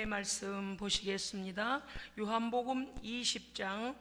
말씀 보시겠습니다. 요한복음 20장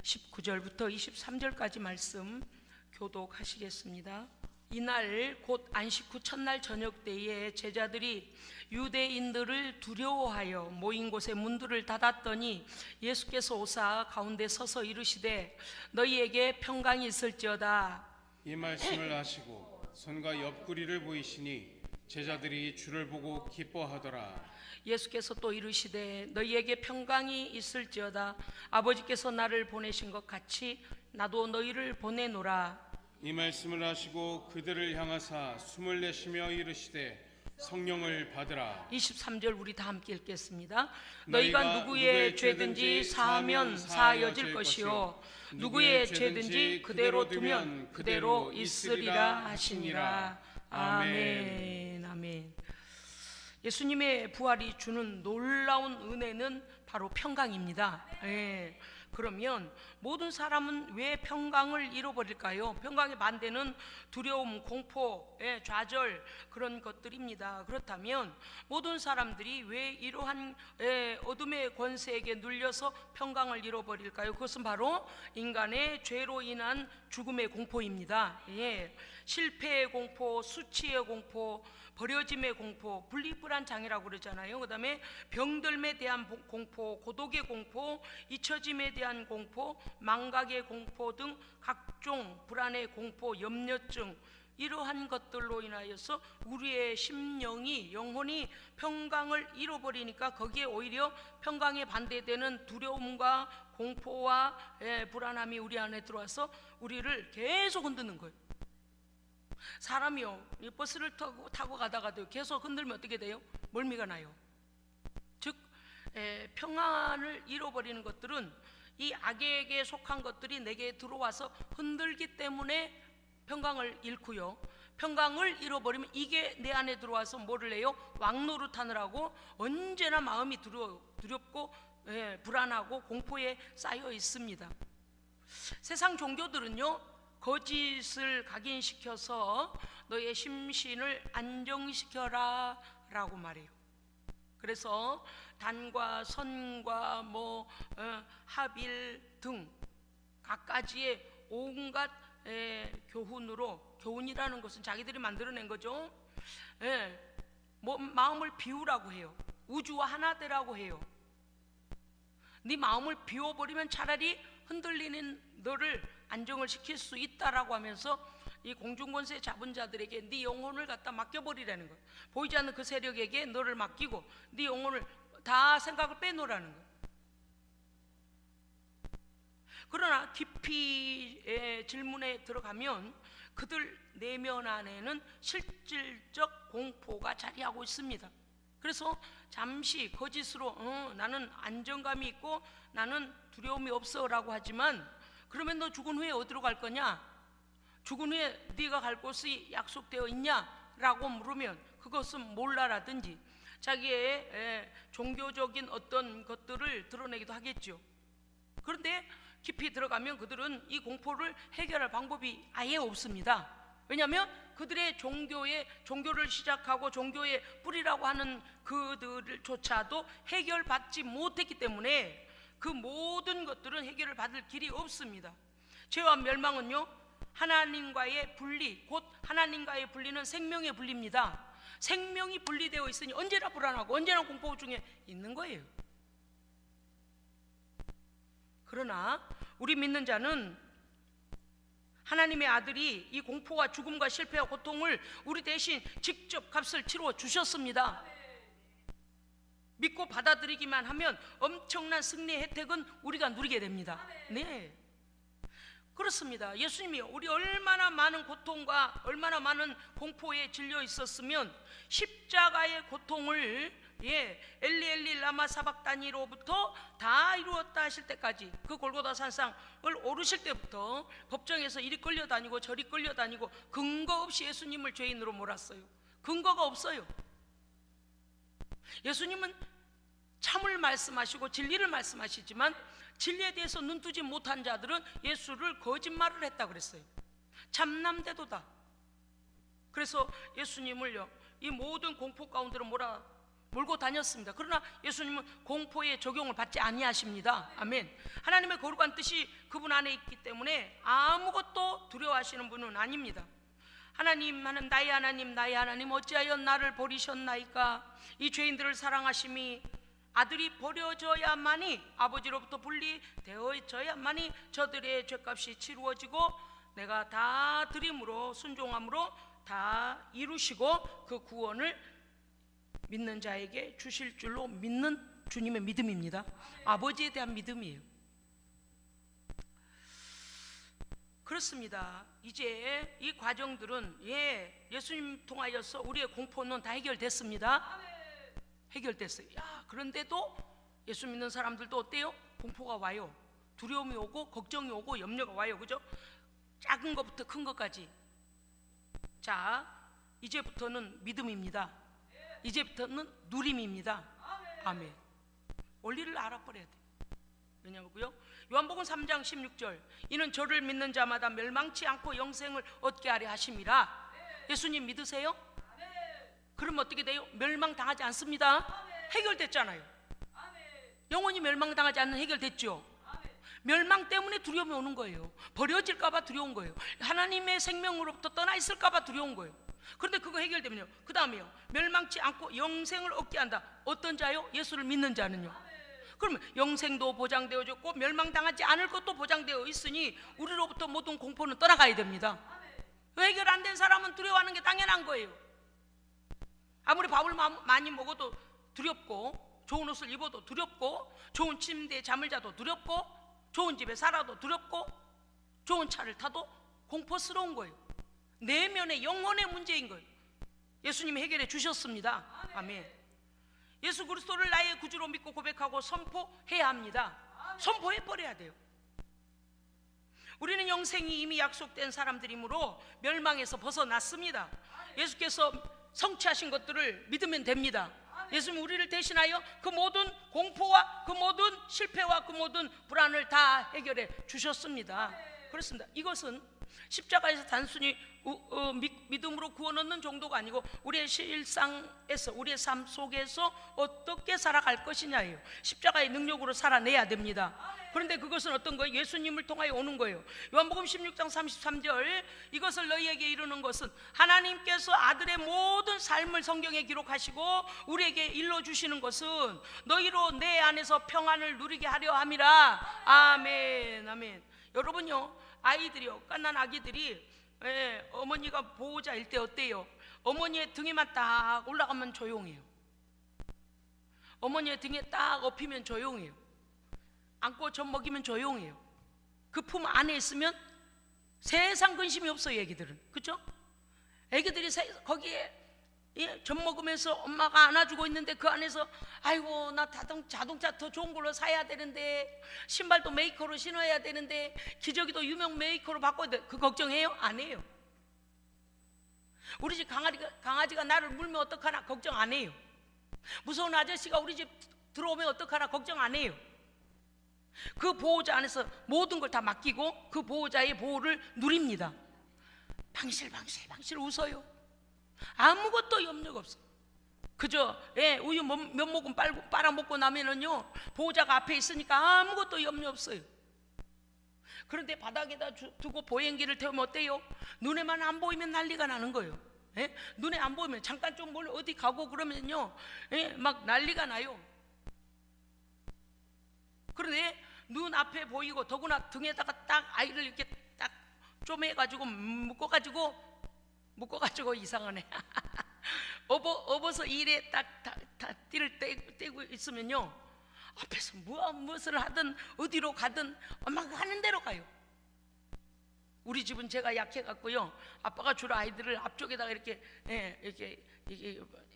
19절부터 23절까지 말씀 교독하시겠습니다. 이날 곧 안식 후 첫날 저녁 때에 제자들이 유대인들을 두려워하여 모인 곳에 문들을 닫았더니 예수께서 오사 가운데 서서 이르시되 너희에게 평강이 있을지어다. 이 말씀을 하시고 손과 옆구리를 보이시니 제자들이 주를 보고 기뻐하더라. 예수께서 또 이르시되 너희에게 평강이 있을지어다. 아버지께서 나를 보내신 것 같이 나도 너희를 보내노라. 이 말씀을 하시고 그들을 향하사 숨을 내쉬며 이르시되 성령을 받으라. 23절 우리 다 함께 읽겠습니다. 너희가 누구의 죄든지 사하면 사하여질 것이요 누구의 죄든지 그대로 두면 그대로 있으리라 하시니라. 아멘. 아멘. 예수님의 부활이 주는 놀라운 은혜는 바로 평강입니다. 예. 그러면 모든 사람은 왜 평강을 잃어버릴까요? 평강의 반대는 두려움, 공포, 좌절 그런 것들입니다. 그렇다면 모든 사람들이 왜 이러한 어둠의 권세에게 눌려서 평강을 잃어버릴까요? 그것은 바로 인간의 죄로 인한 죽음의 공포입니다. 실패의 공포, 수치의 공포, 버려짐의 공포, 분리불안 장애라고 그러잖아요. 그 다음에 병들음에 대한 공포, 고독의 공포, 잊혀짐에 대한 공포, 망각의 공포 등 각종 불안의 공포, 염려증, 이러한 것들로 인하여서 우리의 심령이, 영혼이 평강을 잃어버리니까 거기에 오히려 평강에 반대되는 두려움과 공포와 불안함이 우리 안에 들어와서 우리를 계속 흔드는 거예요. 사람이요, 버스를 타고 가다가도 계속 흔들면 어떻게 돼요? 멀미가 나요. 즉 평안을 잃어버리는 것들은 이 악에게 속한 것들이 내게 들어와서 흔들기 때문에 평강을 잃고요, 평강을 잃어버리면 이게 내 안에 들어와서 뭐를 해요? 왕노릇하느라고 언제나 마음이 두렵고 불안하고 공포에 쌓여 있습니다. 세상 종교들은요, 거짓을 각인시켜서 너의 심신을 안정시켜라 라고 말해요. 그래서 단과 선과 합일 등 각가지의 온갖 교훈으로, 교훈이라는 것은 자기들이 만들어낸 거죠. 마음을 비우라고 해요. 우주와 하나 되라고 해요. 네 마음을 비워버리면 차라리 흔들리는 너를 안정을 시킬 수 있다라고 하면서 이 공중권세 잡은 자들에게 네 영혼을 갖다 맡겨버리라는 거예요. 보이지 않는 그 세력에게 너를 맡기고 네 영혼을 다 생각을 빼놓으라는 거예요. 그러나 깊이 질문에 들어가면 그들 내면 안에는 실질적 공포가 자리하고 있습니다. 그래서 잠시 거짓으로 나는 안정감이 있고 나는 두려움이 없어 라고 하지만, 그러면 너 죽은 후에 어디로 갈 거냐? 죽은 후에 네가 갈 곳이 약속되어 있냐? 라고 물으면 그것은 몰라라든지 자기의 종교적인 어떤 것들을 드러내기도 하겠죠. 그런데 깊이 들어가면 그들은 이 공포를 해결할 방법이 아예 없습니다. 왜냐하면 그들의 종교를 시작하고 종교의 뿌리라고 하는 그들조차도 해결받지 못했기 때문에 그 모든 것들은 해결을 받을 길이 없습니다. 죄와 멸망은요, 하나님과의 분리, 곧 하나님과의 분리는 생명의 분리입니다. 생명이 분리되어 있으니 언제나 불안하고 언제나 공포 중에 있는 거예요. 그러나 우리 믿는 자는 하나님의 아들이 이 공포와 죽음과 실패와 고통을 우리 대신 직접 값을 치러 주셨습니다. 믿고 받아들이기만 하면 엄청난 승리의 혜택은 우리가 누리게 됩니다. 네, 그렇습니다. 예수님이 우리 얼마나 많은 고통과 얼마나 많은 공포에 질려 있었으면 십자가의 고통을 엘리 엘리 라마 사박다니로부터 다 이루었다 하실 때까지, 그 골고다 산상을 오르실 때부터 법정에서 이리 끌려다니고 저리 끌려다니고 근거 없이 예수님을 죄인으로 몰았어요. 근거가 없어요. 예수님은 참을 말씀하시고 진리를 말씀하시지만 진리에 대해서 눈뜨지 못한 자들은 예수를 거짓말을 했다 그랬어요. 참남대도다. 그래서 예수님을요, 이 모든 공포 가운데로 몰고 다녔습니다. 그러나 예수님은 공포의 적용을 받지 아니하십니다. 아멘. 하나님의 거룩한 뜻이 그분 안에 있기 때문에 아무것도 두려워하시는 분은 아닙니다. 하나님, 나의 하나님, 나의 하나님, 어찌하여 나를 버리셨나이까? 이 죄인들을 사랑하심이 아들이 버려져야만이, 아버지로부터 분리되어져야만이 저들의 죄값이 치루어지고 내가 다 드림으로, 순종함으로 다 이루시고 그 구원을 믿는 자에게 주실 줄로 믿는 주님의 믿음입니다. 아버지에 대한 믿음이에요. 그렇습니다. 이제 이 과정들은 예수님 통하여서 우리의 공포는 다 해결됐습니다. 해결됐어요. 그런데도 예수 믿는 사람들도 어때요? 공포가 와요. 두려움이 오고 걱정이 오고 염려가 와요. 그죠? 작은 것부터 큰 것까지. 자, 이제부터는 믿음입니다. 이제부터는 누림입니다. 아멘. 원리를 알아버려야 돼. 왜냐고요? 요한복음 3장 16절, 이는 저를 믿는 자마다 멸망치 않고 영생을 얻게 하려 하심이라. 예수님 믿으세요? 그럼 어떻게 돼요? 멸망당하지 않습니다. 해결됐잖아요. 영원히 멸망당하지 않는 해결됐죠. 멸망 때문에 두려움이 오는 거예요. 버려질까봐 두려운 거예요. 하나님의 생명으로부터 떠나 있을까봐 두려운 거예요. 그런데 그거 해결되면요, 그 다음에요, 멸망치 않고 영생을 얻게 한다. 어떤 자요? 예수를 믿는 자는요. 그러면 영생도 보장되어졌고 멸망당하지 않을 것도 보장되어 있으니 우리로부터 모든 공포는 떠나가야 됩니다. 해결 안 된 사람은 두려워하는 게 당연한 거예요. 아무리 밥을 많이 먹어도 두렵고, 좋은 옷을 입어도 두렵고, 좋은 침대에 잠을 자도 두렵고, 좋은 집에 살아도 두렵고, 좋은 차를 타도 공포스러운 거예요. 내면의 영혼의 문제인 거예요. 예수님이 해결해 주셨습니다. 아멘. 예수 그리스도를 나의 구주로 믿고 고백하고 선포해야 합니다. 선포해버려야 돼요. 우리는 영생이 이미 약속된 사람들이므로 멸망에서 벗어났습니다. 예수께서 성취하신 것들을 믿으면 됩니다. 예수님이 우리를 대신하여 그 모든 공포와 그 모든 실패와 그 모든 불안을 다 해결해 주셨습니다. 그렇습니다. 이것은 십자가에서 단순히 믿음으로 구원 얻는 정도가 아니고 우리의 일상에서, 우리의 삶 속에서 어떻게 살아갈 것이냐예요. 십자가의 능력으로 살아내야 됩니다. 그런데 그것은 어떤 거예요? 예수님을 통하여 오는 거예요. 요한복음 16장 33절, 이것을 너희에게 이루는 것은 하나님께서 아들의 모든 삶을 성경에 기록하시고 우리에게 일러주시는 것은 너희로 내 안에서 평안을 누리게 하려 함이라. 아멘. 아멘. 여러분요, 아이들이요, 갓난 아기들이 어머니가 보호자일 때 어때요? 어머니의 등에만 딱 올라가면 조용해요. 어머니의 등에 딱 엎이면 조용해요. 안고 젖 먹이면 조용해요. 그 품 안에 있으면 세상 근심이 없어요. 애기들은. 그렇죠? 애기들이 거기에 젖 먹으면서 엄마가 안아주고 있는데 그 안에서 아이고 나 자동차 더 좋은 걸로 사야 되는데, 신발도 메이커로 신어야 되는데, 기저귀도 유명 메이커로 바꿔야 돼. 그 걱정해요? 안 해요. 우리 집 강아지가 나를 물면 어떡하나 걱정 안 해요. 무서운 아저씨가 우리 집 들어오면 어떡하나 걱정 안 해요. 그 보호자 안에서 모든 걸 다 맡기고 그 보호자의 보호를 누립니다. 방실방실 웃어요. 아무것도 염려가 없어. 그저 우유 몇 모금 빨아먹고 나면은요, 보호자가 앞에 있으니까 아무것도 염려 없어요. 그런데 바닥에다 두고 보행기를 태우면 어때요? 눈에만 안 보이면 난리가 나는 거예요. 눈에 안 보이면 잠깐 좀 어디 가고 그러면요, 막 난리가 나요. 그런데 눈 앞에 보이고 더구나 등에다가 딱 아이를 이렇게 딱 쪼매가지고 묶어가지고 이상하네. 업어서 일에 딱 띠를 떼고 있으면요, 앞에서 무엇을 하든 어디로 가든 엄마가 하는 대로 가요. 우리 집은 제가 약해갖고요, 아빠가 주로 아이들을 앞쪽에다가 이렇게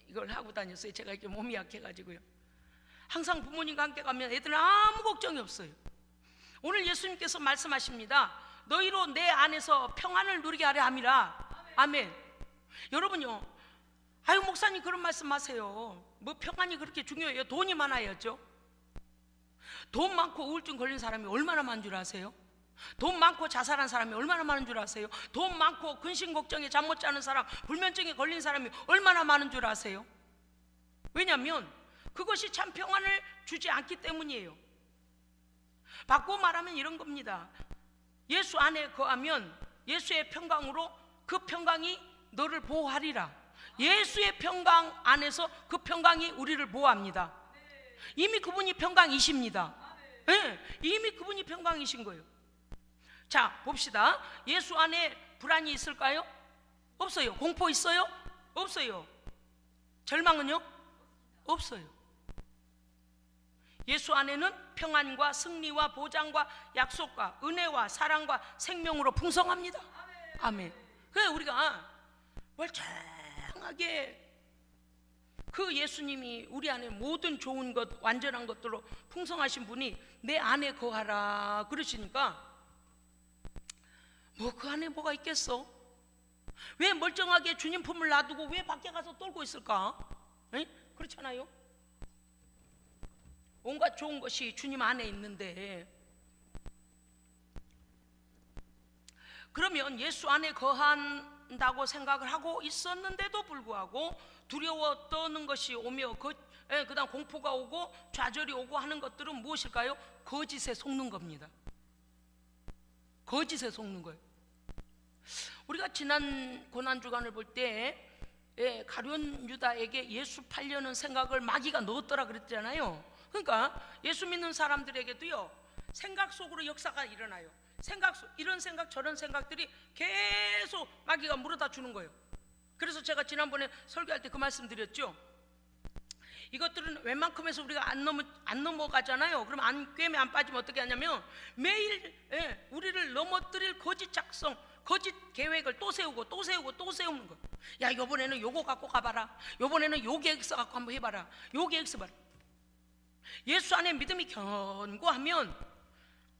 이걸 하고 다녔어요. 제가 이렇게 몸이 약해가지고요. 항상 부모님과 함께 가면 애들은 아무 걱정이 없어요. 오늘 예수님께서 말씀하십니다. 너희로 내 안에서 평안을 누리게 하려 함이라. 아멘. 여러분요, 아유 목사님 그런 말씀하세요. 뭐 평안이 그렇게 중요해요? 돈이 많아야죠. 돈 많고 우울증 걸린 사람이 얼마나 많은 줄 아세요? 돈 많고 자살한 사람이 얼마나 많은 줄 아세요? 돈 많고 근심 걱정에 잠 못 자는 사람, 불면증에 걸린 사람이 얼마나 많은 줄 아세요? 왜냐하면 그것이 참 평안을 주지 않기 때문이에요. 바꾸어 말하면 이런 겁니다. 예수 안에 거하면 예수의 평강으로 그 평강이 너를 보호하리라. 예수의 평강 안에서 그 평강이 우리를 보호합니다. 이미 그분이 평강이십니다. 네, 이미 그분이 평강이신 거예요. 자, 봅시다. 예수 안에 불안이 있을까요? 없어요. 공포 있어요? 없어요. 절망은요? 없어요. 예수 안에는 평안과 승리와 보장과 약속과 은혜와 사랑과 생명으로 풍성합니다. 아멘. 그래서 우리가 멀쩡하게 그 예수님이 우리 안에 모든 좋은 것, 완전한 것들로 풍성하신 분이 내 안에 거하라 그러시니까 뭐 그 안에 뭐가 있겠어? 왜 멀쩡하게 주님 품을 놔두고 왜 밖에 가서 떨고 있을까? 에? 그렇잖아요. 온갖 좋은 것이 주님 안에 있는데, 그러면 예수 안에 거한다고 생각을 하고 있었는데도 불구하고 두려워 떠는 것이 오며 그 다음 공포가 오고 좌절이 오고 하는 것들은 무엇일까요? 거짓에 속는 겁니다. 거짓에 속는 거예요. 우리가 지난 고난주간을 볼 때 가룟 유다에게 예수 팔려는 생각을 마귀가 넣었더라 그랬잖아요. 그러니까 예수 믿는 사람들에게도요, 생각 속으로 역사가 일어나요. 이런 생각 저런 생각들이 계속 마귀가 물어다 주는 거예요. 그래서 제가 지난번에 설교할 때 그 말씀 드렸죠. 이것들은 웬만큼에서 우리가 안 넘어가잖아요. 그럼 안 꿰매 안 빠지면 어떻게 하냐면 매일 우리를 넘어뜨릴 거짓 작성, 거짓 계획을 또 세우고 또 세우고 또 세우는 거예요. 야, 이번에는 요거 갖고 가봐라. 이번에는 요 계획서 갖고 한번 해봐라. 요 계획서 봐라. 예수 안에 믿음이 견고하면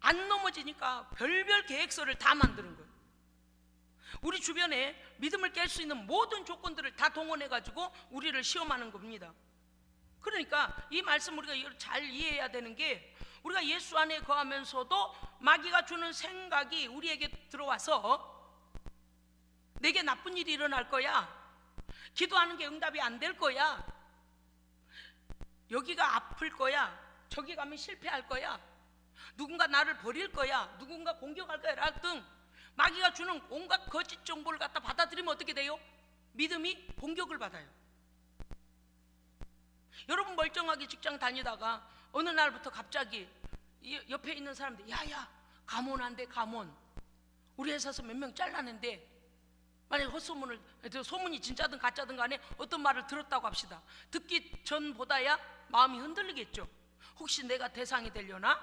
안 넘어지니까 별별 계획서를 다 만드는 거예요. 우리 주변에 믿음을 깰 수 있는 모든 조건들을 다 동원해가지고 우리를 시험하는 겁니다. 그러니까 이 말씀 우리가 잘 이해해야 되는 게, 우리가 예수 안에 거하면서도 마귀가 주는 생각이 우리에게 들어와서 내게 나쁜 일이 일어날 거야, 기도하는 게 응답이 안 될 거야, 여기가 아플 거야, 저기 가면 실패할 거야, 누군가 나를 버릴 거야, 누군가 공격할 거야 등 마귀가 주는 온갖 거짓 정보를 갖다 받아들이면 어떻게 돼요? 믿음이 공격을 받아요. 여러분 멀쩡하게 직장 다니다가 어느 날부터 갑자기 옆에 있는 사람들, 야야 감원 안 돼, 감원 우리 회사에서 몇 명 잘라낸대. 만약에 헛소문을, 소문이 진짜든 가짜든 간에 어떤 말을 들었다고 합시다. 듣기 전보다야 마음이 흔들리겠죠. 혹시 내가 대상이 되려나?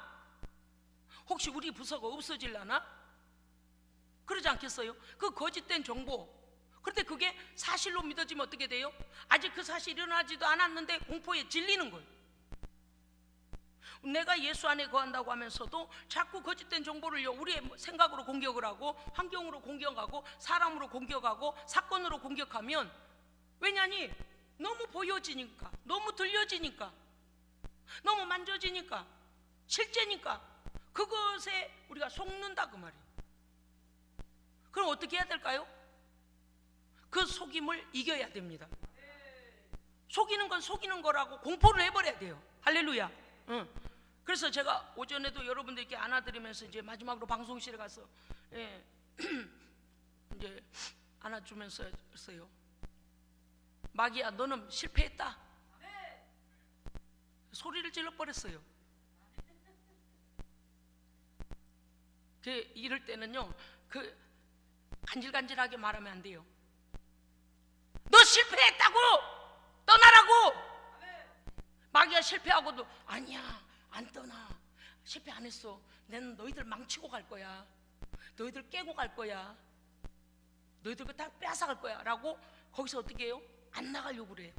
혹시 우리 부서가 없어질려나? 그러지 않겠어요? 그 거짓된 정보, 그런데 그게 사실로 믿어지면 어떻게 돼요? 아직 그 사실이 일어나지도 않았는데 공포에 질리는 거예요. 내가 예수 안에 거한다고 하면서도 자꾸 거짓된 정보를 우리의 생각으로 공격을 하고, 환경으로 공격하고, 사람으로 공격하고, 사건으로 공격하면, 왜냐니? 너무 보여지니까, 너무 들려지니까, 너무 만져지니까, 실제니까 그것에 우리가 속는다 그 말이에요. 그럼 어떻게 해야 될까요? 그 속임을 이겨야 됩니다. 속이는 건 속이는 거라고 공포를 해버려야 돼요. 할렐루야. 그래서 제가 오전에도 여러분들께 안아드리면서 이제 마지막으로 방송실에 가서 이제 안아주면서 했어요. 마귀야, 너는 실패했다. 소리를 질러버렸어요. 이럴 때는요, 간질간질하게 말하면 안 돼요. 너 실패했다고! 떠나라고! 마귀가 실패하고도 아니야, 안 떠나. 실패 안 했어. 나는 너희들 망치고 갈 거야. 너희들 깨고 갈 거야. 너희들 다 빼앗아갈 거야 라고 거기서 어떻게 해요? 안 나가려고 그래요.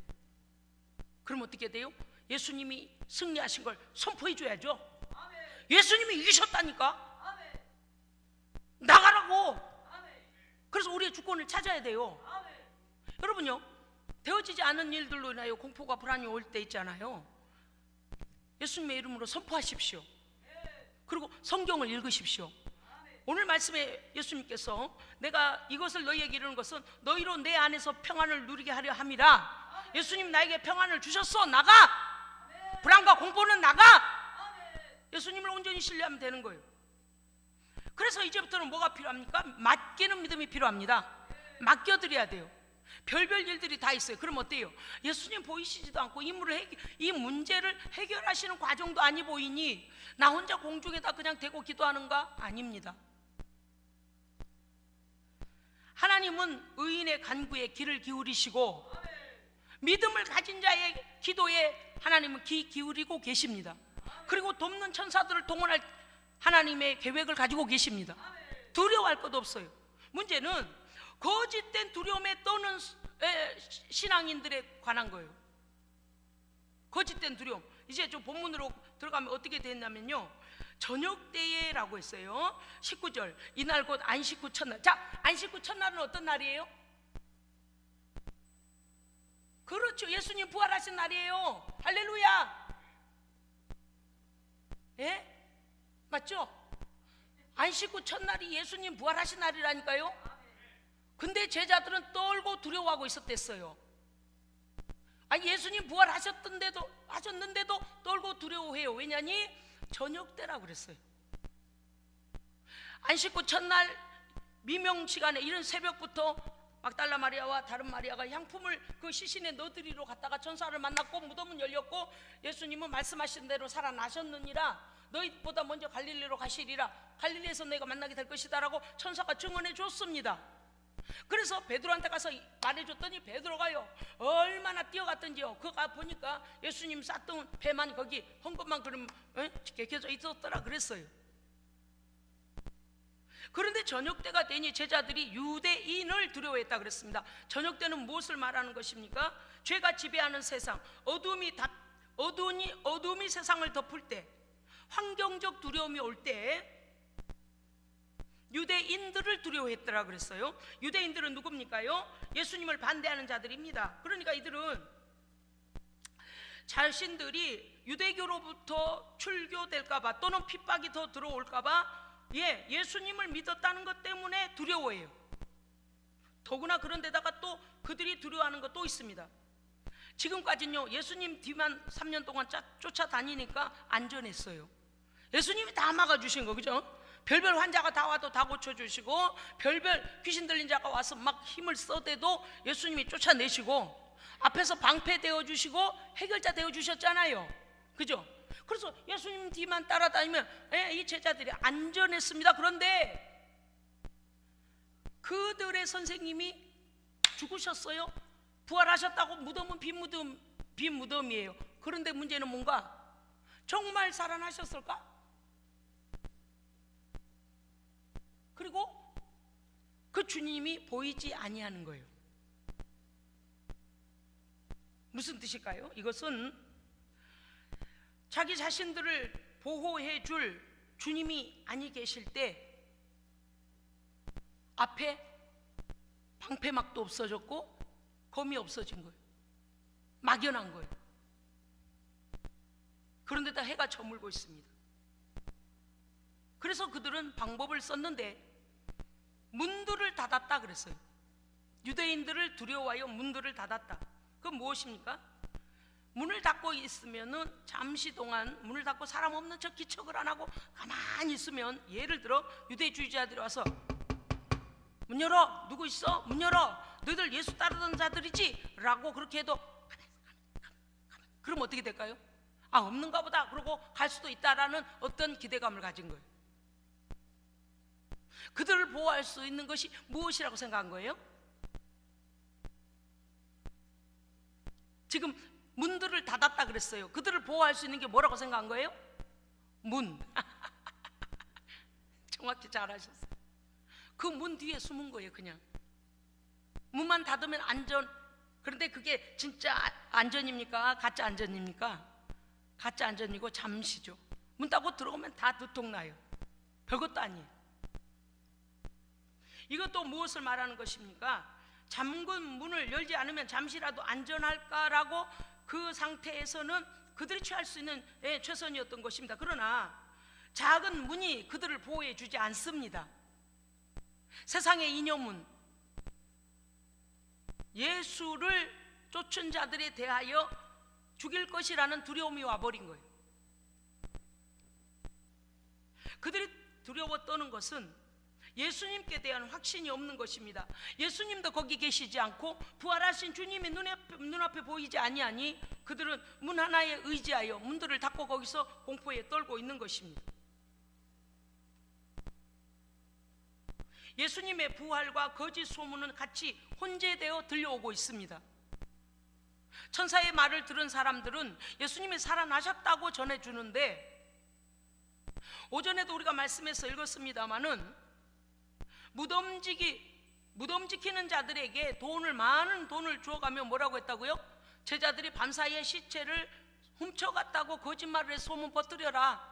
그럼 어떻게 돼요? 예수님이 승리하신 걸 선포해 줘야죠. 예수님이 이기셨다니까. 나가라고. 그래서 우리의 주권을 찾아야 돼요. 여러분요, 되어지지 않은 일들로 인하여 공포가 불안이 올 때 있잖아요. 예수님의 이름으로 선포하십시오. 그리고 성경을 읽으십시오. 오늘 말씀에 예수님께서 내가 이것을 너희에게 이르는 것은 너희로 내 안에서 평안을 누리게 하려 함이라. 예수님 나에게 평안을 주셨어. 나가. 불안과 공포는 나가. 예수님을 온전히 신뢰하면 되는 거예요. 그래서 이제부터는 뭐가 필요합니까? 맡기는 믿음이 필요합니다. 맡겨드려야 돼요. 별별 일들이 다 있어요. 그럼 어때요? 예수님 보이시지도 않고 이 문제를 해결하시는 과정도 아니 보이니 나 혼자 공중에다 그냥 대고 기도하는가? 아닙니다. 하나님은 의인의 간구에 귀를 기울이시고 믿음을 가진 자의 기도에 하나님은 귀 기울이고 계십니다. 그리고 돕는 천사들을 동원할 하나님의 계획을 가지고 계십니다. 두려워할 것도 없어요. 문제는 거짓된 두려움에 떠는 신앙인들에 관한 거예요. 거짓된 두려움. 이제 좀 본문으로 들어가면 어떻게 됐냐면요, 저녁 때에라고 했어요. 19절, 이날 곧 안식 후 첫날. 자, 안식 후 첫날은 어떤 날이에요? 그렇죠, 예수님 부활하신 날이에요. 할렐루야. 예? 맞죠? 안식 후 첫날이 예수님 부활하신 날이라니까요. 근데 제자들은 떨고 두려워하고 있었댔어요. 아니, 예수님 부활하셨는데도 떨고 두려워해요. 왜냐니? 저녁 때라고 그랬어요. 안식 후 첫날 미명 시간에 이른 새벽부터 막달라 마리아와 다른 마리아가 향품을 그 시신에 넣어드리러 갔다가 천사를 만났고 무덤은 열렸고 예수님은 말씀하신 대로 살아나셨느니라. 너희보다 먼저 갈릴리로 가시리라. 갈릴리에서 너희가 만나게 될 것이다 라고 천사가 증언해 줬습니다. 그래서 베드로한테 가서 말해줬더니 베드로가요 얼마나 뛰어갔던지요. 그가 보니까 예수님 쌌던 배만 거기 헝겊만 그럼 개켜져 있었더라 그랬어요. 그런데 저녁 때가 되니 제자들이 유대인을 두려워했다 그랬습니다. 저녁 때는 무엇을 말하는 것입니까? 죄가 지배하는 세상, 어둠이 세상을 덮을 때, 환경적 두려움이 올 때 유대인들을 두려워했더라 그랬어요. 유대인들은 누굽니까요? 예수님을 반대하는 자들입니다. 그러니까 이들은 자신들이 유대교로부터 출교될까봐 또는 핍박이 더 들어올까봐 예수님을 믿었다는 것 때문에 두려워해요. 더구나 그런 데다가 또 그들이 두려워하는 것도 있습니다. 지금까지는요 예수님 뒤만 3년 동안 쫓아다니니까 안전했어요. 예수님이 다 막아주신 거, 그죠? 별별 환자가 다 와도 다 고쳐주시고 별별 귀신 들린 자가 와서 막 힘을 써대도 예수님이 쫓아내시고 앞에서 방패 되어주시고 해결자 되어주셨잖아요, 그죠? 그래서 예수님 뒤만 따라다니면 이 제자들이 안전했습니다. 그런데 그들의 선생님이 죽으셨어요. 부활하셨다고 무덤은 빈 무덤이에요. 그런데 문제는 뭔가? 정말 살아나셨을까? 그리고 그 주님이 보이지 아니하는 거예요. 무슨 뜻일까요? 이것은 자기 자신들을 보호해 줄 주님이 아니 계실 때 앞에 방패막도 없어졌고 검이 없어진 거예요. 막연한 거예요. 그런데다 해가 저물고 있습니다. 그래서 그들은 방법을 썼는데 문들을 닫았다 그랬어요. 유대인들을 두려워하여 문들을 닫았다. 그건 무엇입니까? 문을 닫고 있으면은 잠시 동안 문을 닫고 사람 없는 척 기척을 안 하고 가만히 있으면, 예를 들어 유대주의자들이 와서 문 열어, 누구 있어? 문 열어, 너희들 예수 따르던 자들이지? 라고 그렇게 해도 가만. 그럼 어떻게 될까요? 아, 없는가 보다 그러고 갈 수도 있다라는 어떤 기대감을 가진 거예요. 그들을 보호할 수 있는 것이 무엇이라고 생각한 거예요? 지금 문들을 닫았다 그랬어요. 그들을 보호할 수 있는 게 뭐라고 생각한 거예요? 문. 정확히 잘하셨어요. 그 문 뒤에 숨은 거예요. 그냥 문만 닫으면 안전. 그런데 그게 진짜 안전입니까? 가짜 안전입니까? 가짜 안전이고 잠시죠. 문 닫고 들어오면 다 들통나요. 별것도 아니에요. 이것도 무엇을 말하는 것입니까? 잠근 문을 열지 않으면 잠시라도 안전할까라고 그 상태에서는 그들이 취할 수 있는 최선이었던 것입니다. 그러나 작은 문이 그들을 보호해 주지 않습니다. 세상의 이념은 예수를 쫓은 자들에 대하여 죽일 것이라는 두려움이 와버린 거예요. 그들이 두려워 떠는 것은 예수님께 대한 확신이 없는 것입니다. 예수님도 거기 계시지 않고 부활하신 주님이 눈앞에 보이지 아니하니 그들은 문 하나에 의지하여 문들을 닫고 거기서 공포에 떨고 있는 것입니다. 예수님의 부활과 거짓 소문은 같이 혼재되어 들려오고 있습니다. 천사의 말을 들은 사람들은 예수님이 살아나셨다고 전해주는데, 오전에도 우리가 말씀에서 읽었습니다마는 무덤 지키는 자들에게 많은 돈을 주어가며 뭐라고 했다고요? 제자들이 밤사이에 시체를 훔쳐갔다고 거짓말을 해서 소문 퍼뜨려라.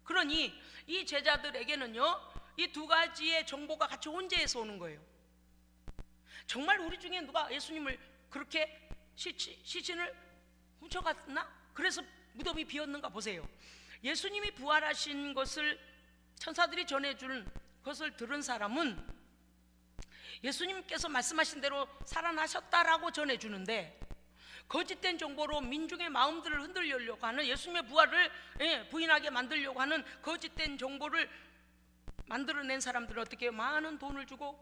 그러니 이 제자들에게는요, 이 두 가지의 정보가 같이 혼재해서 오는 거예요. 정말 우리 중에 누가 예수님을 그렇게 시신을 훔쳐갔나? 그래서 무덤이 비었는가 보세요. 예수님이 부활하신 것을 천사들이 전해주는 것을 들은 사람은 예수님께서 말씀하신 대로 살아나셨다라고 전해주는데, 거짓된 정보로 민중의 마음들을 흔들려고 하는, 예수님의 부활을 부인하게 만들려고 하는 거짓된 정보를 만들어낸 사람들은 어떻게 많은 돈을 주고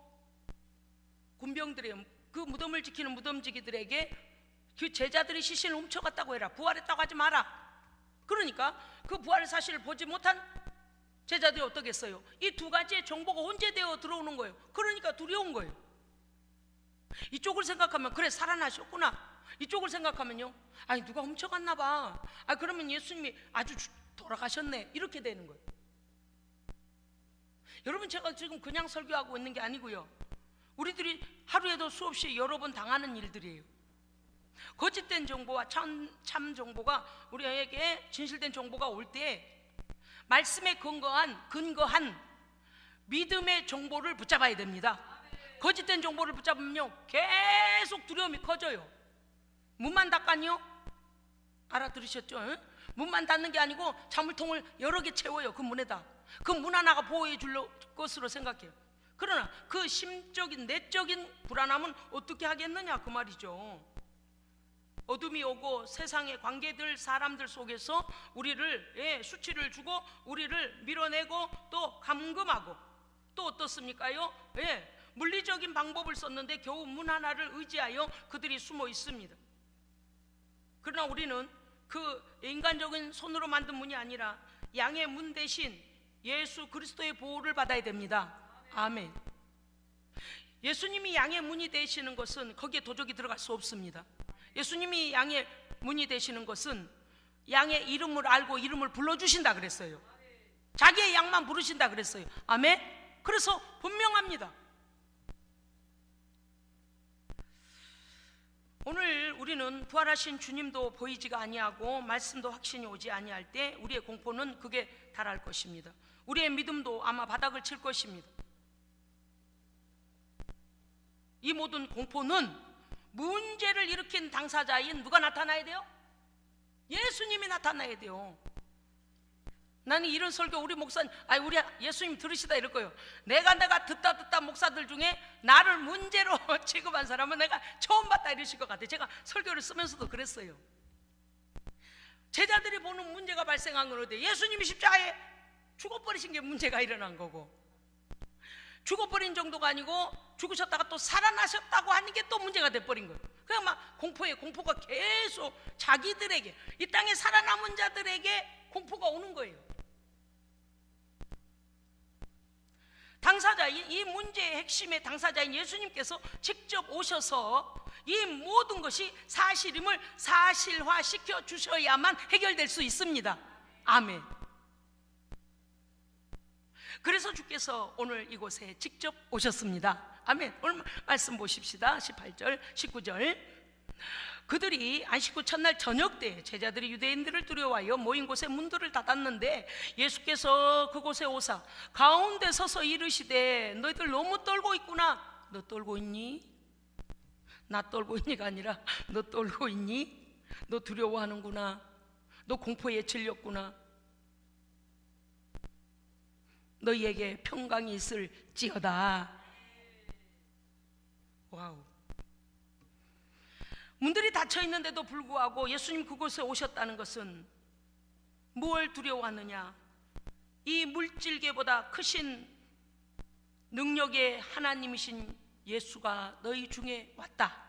군병들의 그 무덤을 지키는 무덤지기들에게 그 제자들이 시신을 훔쳐갔다고 해라, 부활했다고 하지 마라. 그러니까 그 부활의 사실을 보지 못한 제자들이 어떻겠어요? 이 두 가지의 정보가 혼재되어 들어오는 거예요. 그러니까 두려운 거예요. 이쪽을 생각하면 그래 살아나셨구나, 이쪽을 생각하면요, 아니 누가 훔쳐갔나 봐, 그러면 예수님이 아주 돌아가셨네, 이렇게 되는 거예요. 여러분, 제가 지금 그냥 설교하고 있는 게 아니고요, 우리들이 하루에도 수없이 여러 번 당하는 일들이에요. 거짓된 정보와 참 정보가, 우리에게 진실된 정보가 올 때 말씀에 근거한 믿음의 정보를 붙잡아야 됩니다. 거짓된 정보를 붙잡으면요, 계속 두려움이 커져요. 문만 닫가니요? 알아들으셨죠? 응? 문만 닫는 게 아니고 자물통을 여러 개 채워요. 그 문에다. 그 문 하나가 보호해 줄 것으로 생각해요. 그러나 그 심적인 내적인 불안함은 어떻게 하겠느냐, 그 말이죠. 어둠이 오고 세상의 관계들, 사람들 속에서 우리를 수치를 주고 우리를 밀어내고 또 감금하고, 또 어떻습니까요? 물리적인 방법을 썼는데 겨우 문 하나를 의지하여 그들이 숨어 있습니다. 그러나 우리는 그 인간적인 손으로 만든 문이 아니라 양의 문 대신 예수 그리스도의 보호를 받아야 됩니다. 아멘. 예수님이 양의 문이 되시는 것은 거기에 도적이 들어갈 수 없습니다. 예수님이 양의 문이 되시는 것은 양의 이름을 알고 이름을 불러주신다 그랬어요. 자기의 양만 부르신다 그랬어요. 아멘. 그래서 분명합니다. 오늘 우리는 부활하신 주님도 보이지가 아니하고 말씀도 확신이 오지 아니할 때 우리의 공포는 극에 달할 것입니다. 우리의 믿음도 아마 바닥을 칠 것입니다. 이 모든 공포는 문제를 일으킨 당사자인 누가 나타나야 돼요? 예수님이 나타나야 돼요. 나는 이런 설교 우리 목사님, 우리 예수님 들으시다 이럴 거예요. 내가 듣다 목사들 중에 나를 문제로 취급한 사람은 내가 처음 봤다 이러실 것 같아요. 제가 설교를 쓰면서도 그랬어요. 제자들이 보는 문제가 발생한 건 어디예요? 예수님이 십자가에 죽어버리신 게 문제가 일어난 거고, 죽어버린 정도가 아니고 죽으셨다가 또 살아나셨다고 하는 게 또 문제가 돼버린 거예요. 그냥 막 공포가 계속 자기들에게, 이 땅에 살아남은 자들에게 공포가 오는 거예요. 당사자인, 이 문제의 핵심의 당사자인 예수님께서 직접 오셔서 이 모든 것이 사실임을 사실화시켜 주셔야만 해결될 수 있습니다. 아멘. 그래서 주께서 오늘 이곳에 직접 오셨습니다. 아멘. 오늘 말씀 보십시다. 18절 19절. 그들이 안식 후 첫날 저녁 때 제자들이 유대인들을 두려워하여 모인 곳에 문들을 닫았는데 예수께서 그곳에 오사 가운데 서서 이르시되 너희들 너무 떨고 있구나. 너 떨고 있니? 나 떨고 있니가 아니라 너 떨고 있니? 너 두려워하는구나. 너 공포에 질렸구나. 너희에게 평강이 있을지어다. 와우. 문들이 닫혀 있는데도 불구하고 예수님 그곳에 오셨다는 것은 뭘 두려워하느냐? 이 물질계보다 크신 능력의 하나님이신 예수가 너희 중에 왔다.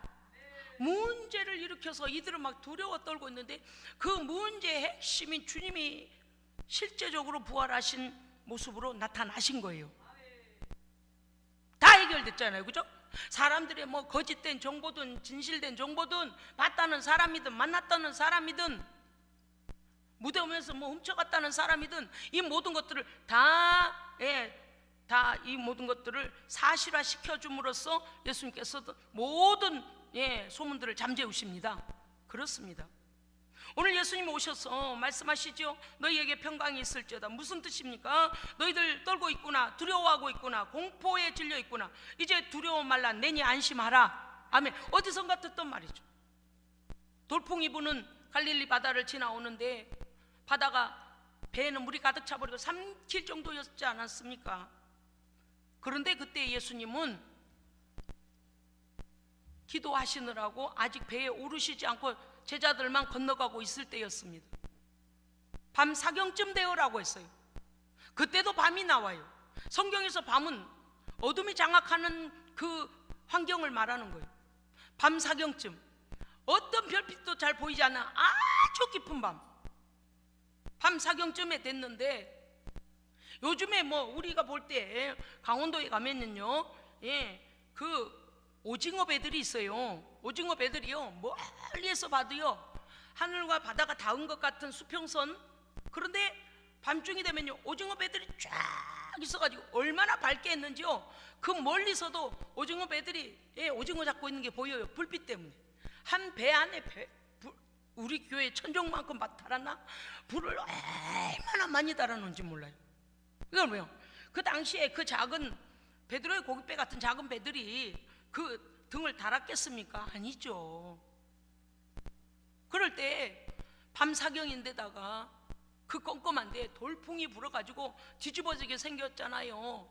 문제를 일으켜서 이들은 막 두려워 떨고 있는데 그 문제의 핵심인 주님이 실제적으로 부활하신 모습으로 나타나신 거예요. 다 해결됐잖아요, 그죠? 사람들의 뭐 거짓된 정보든 진실된 정보든 봤다는 사람이든 만났다는 사람이든 무대 오면서 뭐 훔쳐갔다는 사람이든 이 모든 것들을 다 이 모든 것들을 사실화 시켜줌으로써 예수님께서도 모든 소문들을 잠재우십니다. 그렇습니다. 오늘 예수님 오셔서 말씀하시죠. 너희에게 평강이 있을지어다. 무슨 뜻입니까? 너희들 떨고 있구나, 두려워하고 있구나, 공포에 질려 있구나. 이제 두려워 말라, 내니 안심하라. 아멘. 어디선가 듣던 말이죠. 돌풍이 부는 갈릴리 바다를 지나오는데 바다가 배에는 물이 가득 차버리고 삼킬 정도였지 않았습니까? 그런데 그때 예수님은 기도하시느라고 아직 배에 오르시지 않고 제자들만 건너가고 있을 때였습니다. 밤 사경쯤 되어라고 했어요. 그때도 밤이 나와요. 성경에서 밤은 어둠이 장악하는 그 환경을 말하는 거예요. 밤 사경쯤, 어떤 별빛도 잘 보이지 않는 아주 깊은 밤 사경쯤에 됐는데, 요즘에 뭐 우리가 볼 때 강원도에 가면은요, 그 오징어 배들이 있어요. 오징어 배들이요, 멀리에서 봐도요 하늘과 바다가 닿은 것 같은 수평선. 그런데 밤중이 되면요 오징어 배들이 쫙 있어가지고 얼마나 밝게 했는지요, 그 멀리서도 오징어 배들이 오징어 잡고 있는 게 보여요. 불빛 때문에. 한 배 안에 우리 교회 천정만큼 달았나? 불을 얼마나 많이 달아놓은지 몰라요. 그건 뭐요? 그 당시에 그 작은 베드로의 고깃배 같은 작은 배들이 그 등을 달았겠습니까? 아니죠. 그럴 때 밤 사경인데다가 그 껌껌한데 돌풍이 불어가지고 뒤집어지게 생겼잖아요.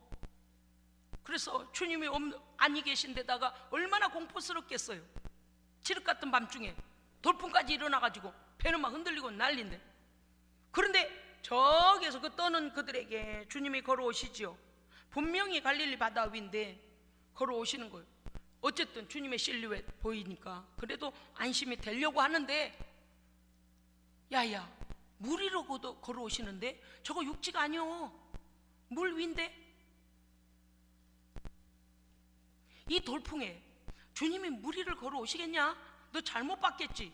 그래서 주님이 아니 계신 데다가 얼마나 공포스럽겠어요. 칠흑 같은 밤중에 돌풍까지 일어나가지고 배는 막 흔들리고 난리인데, 그런데 저기에서 그 떠는 그들에게 주님이 걸어오시지요. 분명히 갈릴리 바다 위인데 걸어오시는 거예요. 어쨌든 주님의 실루엣 보이니까 그래도 안심이 되려고 하는데, 야야 물 위로 걸어오시는데 저거 육지가 아니오, 물 위인데. 이 돌풍에 주님이 물 위를 걸어오시겠냐? 너 잘못 봤겠지.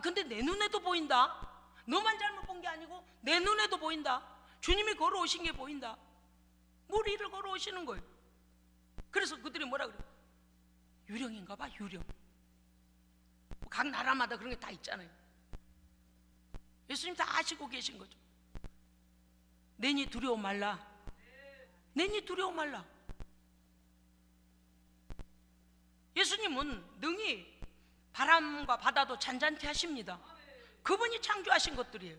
근데 내 눈에도 보인다. 너만 잘못 본 게 아니고 내 눈에도 보인다. 주님이 걸어오신 게 보인다. 물 위를 걸어오시는 거예요. 그래서 그들이 뭐라 그래요? 유령인가 봐, 유령. 각 나라마다 그런 게 다 있잖아요. 예수님 다 아시고 계신 거죠. 내니 두려워 말라. 내니 두려워 말라. 예수님은 능히 바람과 바다도 잔잔케 하십니다. 그분이 창조하신 것들이에요.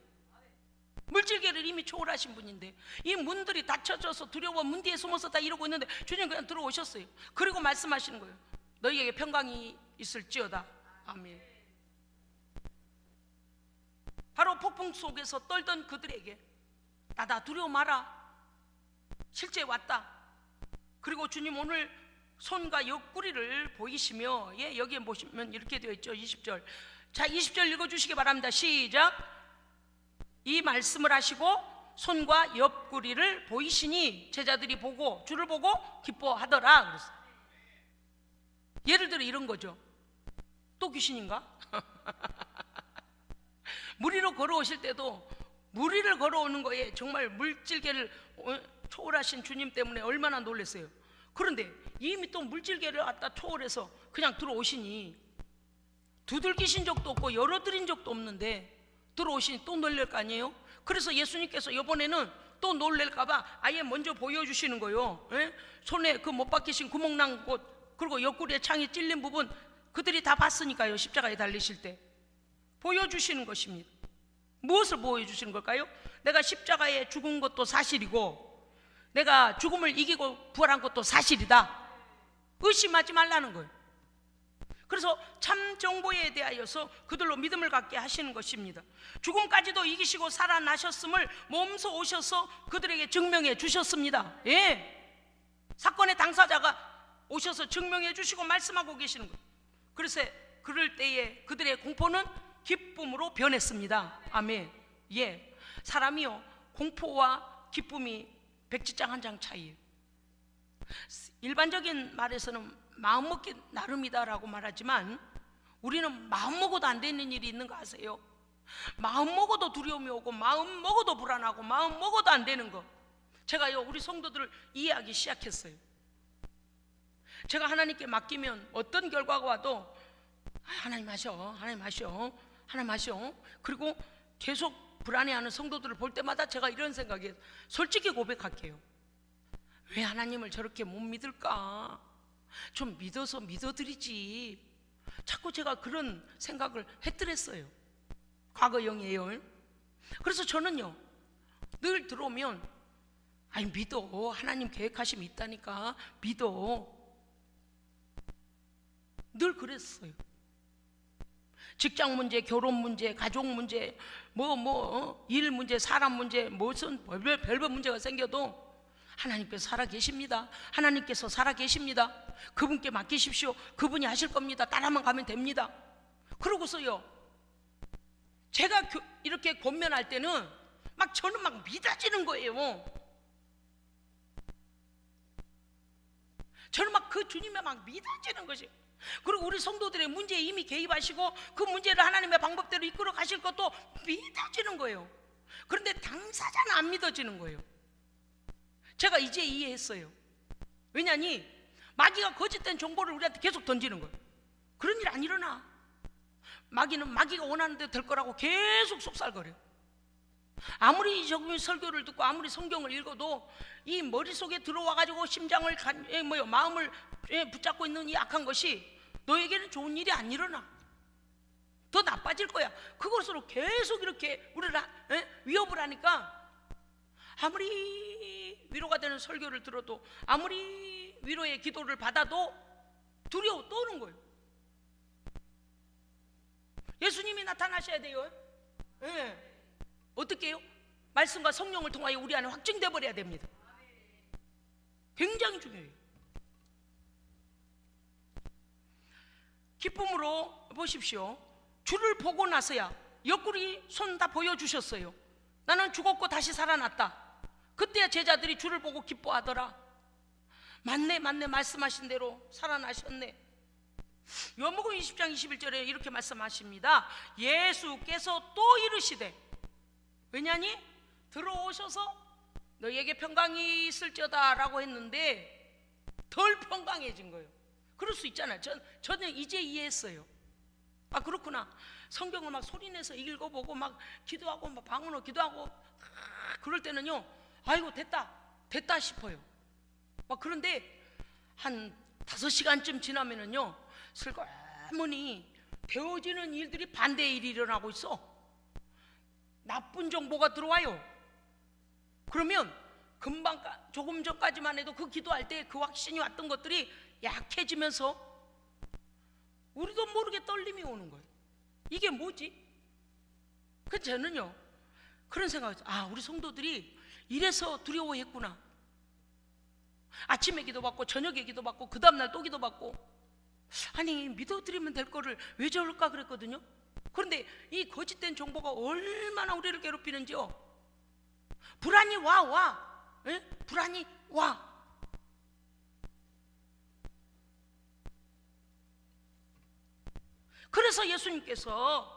물질계를 이미 초월하신 분인데 이 문들이 닫혀져서 두려워 문 뒤에 숨어서 다 이러고 있는데 주님 그냥 들어오셨어요. 그리고 말씀하시는 거예요. 너희에게 평강이 있을지어다. 아멘. 바로 폭풍 속에서 떨던 그들에게 나다 두려워 마라. 실제 왔다. 그리고 주님 오늘 손과 옆구리를 보이시며, 여기에 보시면 이렇게 되어 있죠. 20절. 자, 20절 읽어주시기 바랍니다. 시작. 이 말씀을 하시고 손과 옆구리를 보이시니 제자들이 보고 주를 보고 기뻐하더라. 그랬어요. 예를 들어 이런 거죠. 또 귀신인가? 물 위로 걸어오실 때도 물 위를 걸어오는 거에 정말 물질계를 초월하신 주님 때문에 얼마나 놀랐어요. 그런데 이미 또 물질계를 갖다 초월해서 그냥 들어오시니 두들기신 적도 없고 열어드린 적도 없는데 들어오시니 또 놀랄 거 아니에요? 그래서 예수님께서 이번에는 또 놀랄까봐 아예 먼저 보여주시는 거예요. 손에 그 못 박히신 구멍 난 곳, 그리고 옆구리에 창이 찔린 부분, 그들이 다 봤으니까요. 십자가에 달리실 때 보여주시는 것입니다. 무엇을 보여주시는 걸까요? 내가 십자가에 죽은 것도 사실이고 내가 죽음을 이기고 부활한 것도 사실이다. 의심하지 말라는 거예요. 그래서 참 정보에 대하여서 그들로 믿음을 갖게 하시는 것입니다. 죽음까지도 이기시고 살아나셨음을 몸소 오셔서 그들에게 증명해 주셨습니다. 예, 사건의 당사자가 오셔서 증명해 주시고 말씀하고 계시는 것. 그래서 그럴 때에 그들의 공포는 기쁨으로 변했습니다. 아멘. 예, 사람이요, 공포와 기쁨이 백지장 한 장 차이예요. 일반적인 말에서는 마음먹기 나름이다라고 말하지만 우리는 마음먹어도 안 되는 일이 있는 거 아세요? 마음먹어도 두려움이 오고 마음먹어도 불안하고 마음먹어도 안 되는 거. 제가요, 우리 성도들을 이해하기 시작했어요. 제가 하나님께 맡기면 어떤 결과가 와도 하나님 하셔, 하나님 하셔, 하나님 하셔. 그리고 계속 불안해하는 성도들을 볼 때마다 제가 이런 생각이에요. 솔직히 고백할게요. 왜 하나님을 저렇게 못 믿을까? 좀 믿어서 믿어드리지. 자꾸 제가 그런 생각을 했더랬어요. 과거형이에요. 그래서 저는요, 늘 들어오면 아니 믿어, 하나님 계획하심이 있다니까 믿어. 늘 그랬어요. 직장 문제, 결혼 문제, 가족 문제, 일 문제, 사람 문제, 무슨 별별 문제가 생겨도 하나님께서 살아계십니다. 하나님께서 살아계십니다. 그분께 맡기십시오. 그분이 하실 겁니다. 따라만 가면 됩니다. 그러고서요, 제가 이렇게 권면할 때는 저는 막 믿어지는 거예요. 저는 막 그 주님에 막 믿어지는 것이. 그리고 우리 성도들의 문제에 이미 개입하시고 그 문제를 하나님의 방법대로 이끌어 가실 것도 믿어지는 거예요. 그런데 당사자는 안 믿어지는 거예요. 제가 이제 이해했어요. 왜냐니 마귀가 거짓된 정보를 우리한테 계속 던지는 거예요. 그런 일 안 일어나. 마귀는 마귀가 원하는 대로 될 거라고 계속 속살거려요. 아무리 저분이 설교를 듣고 아무리 성경을 읽어도 이 머릿속에 들어와가지고 심장을 마음을 붙잡고 있는 이 악한 것이 너에게는 좋은 일이 안 일어나. 더 나빠질 거야. 그것으로 계속 이렇게 우리를 위협을 하니까 아무리 위로가 되는 설교를 들어도 아무리 위로의 기도를 받아도 두려워 떠오는 거예요. 예수님이 나타나셔야 돼요. 네. 어떻게 해요? 말씀과 성령을 통하여 우리 안에 확증돼 버려야 됩니다. 굉장히 중요해요. 기쁨으로 보십시오. 주를 보고 나서야 옆구리 손 다 보여주셨어요. 나는 죽었고 다시 살아났다. 그때야 제자들이 주를 보고 기뻐하더라. 맞네 맞네, 말씀하신 대로 살아나셨네. 요한복음 20장 21절에 이렇게 말씀하십니다. 예수께서 또 이르시되, 왜냐니 들어오셔서 너희에게 평강이 있을지어다 라고 했는데 덜 평강해진 거예요. 그럴 수 있잖아요. 저는 이제 이해했어요. 아, 그렇구나. 성경을 막 소리내서 읽어보고 막 기도하고 막 방언으로 기도하고 그럴 때는요, 아이고 됐다 싶어요. 막 그런데 한 5시간쯤 지나면은요, 슬그머니 되어지는 일들이 반대의 일이 일어나고 있어. 나쁜 정보가 들어와요. 그러면 금방 조금 전까지만 해도 그 기도할 때 그 확신이 왔던 것들이 약해지면서 우리도 모르게 떨림이 오는 거예요. 이게 뭐지? 그래서 저는요, 그런 생각을 했어요. 아, 우리 성도들이 이래서 두려워했구나. 아침에 기도받고 저녁에 기도받고 그 다음날 또 기도받고, 아니 믿어드리면 될 거를 왜 저럴까 그랬거든요. 그런데 이 거짓된 정보가 얼마나 우리를 괴롭히는지요. 불안이 와. 에? 불안이 와. 그래서 예수님께서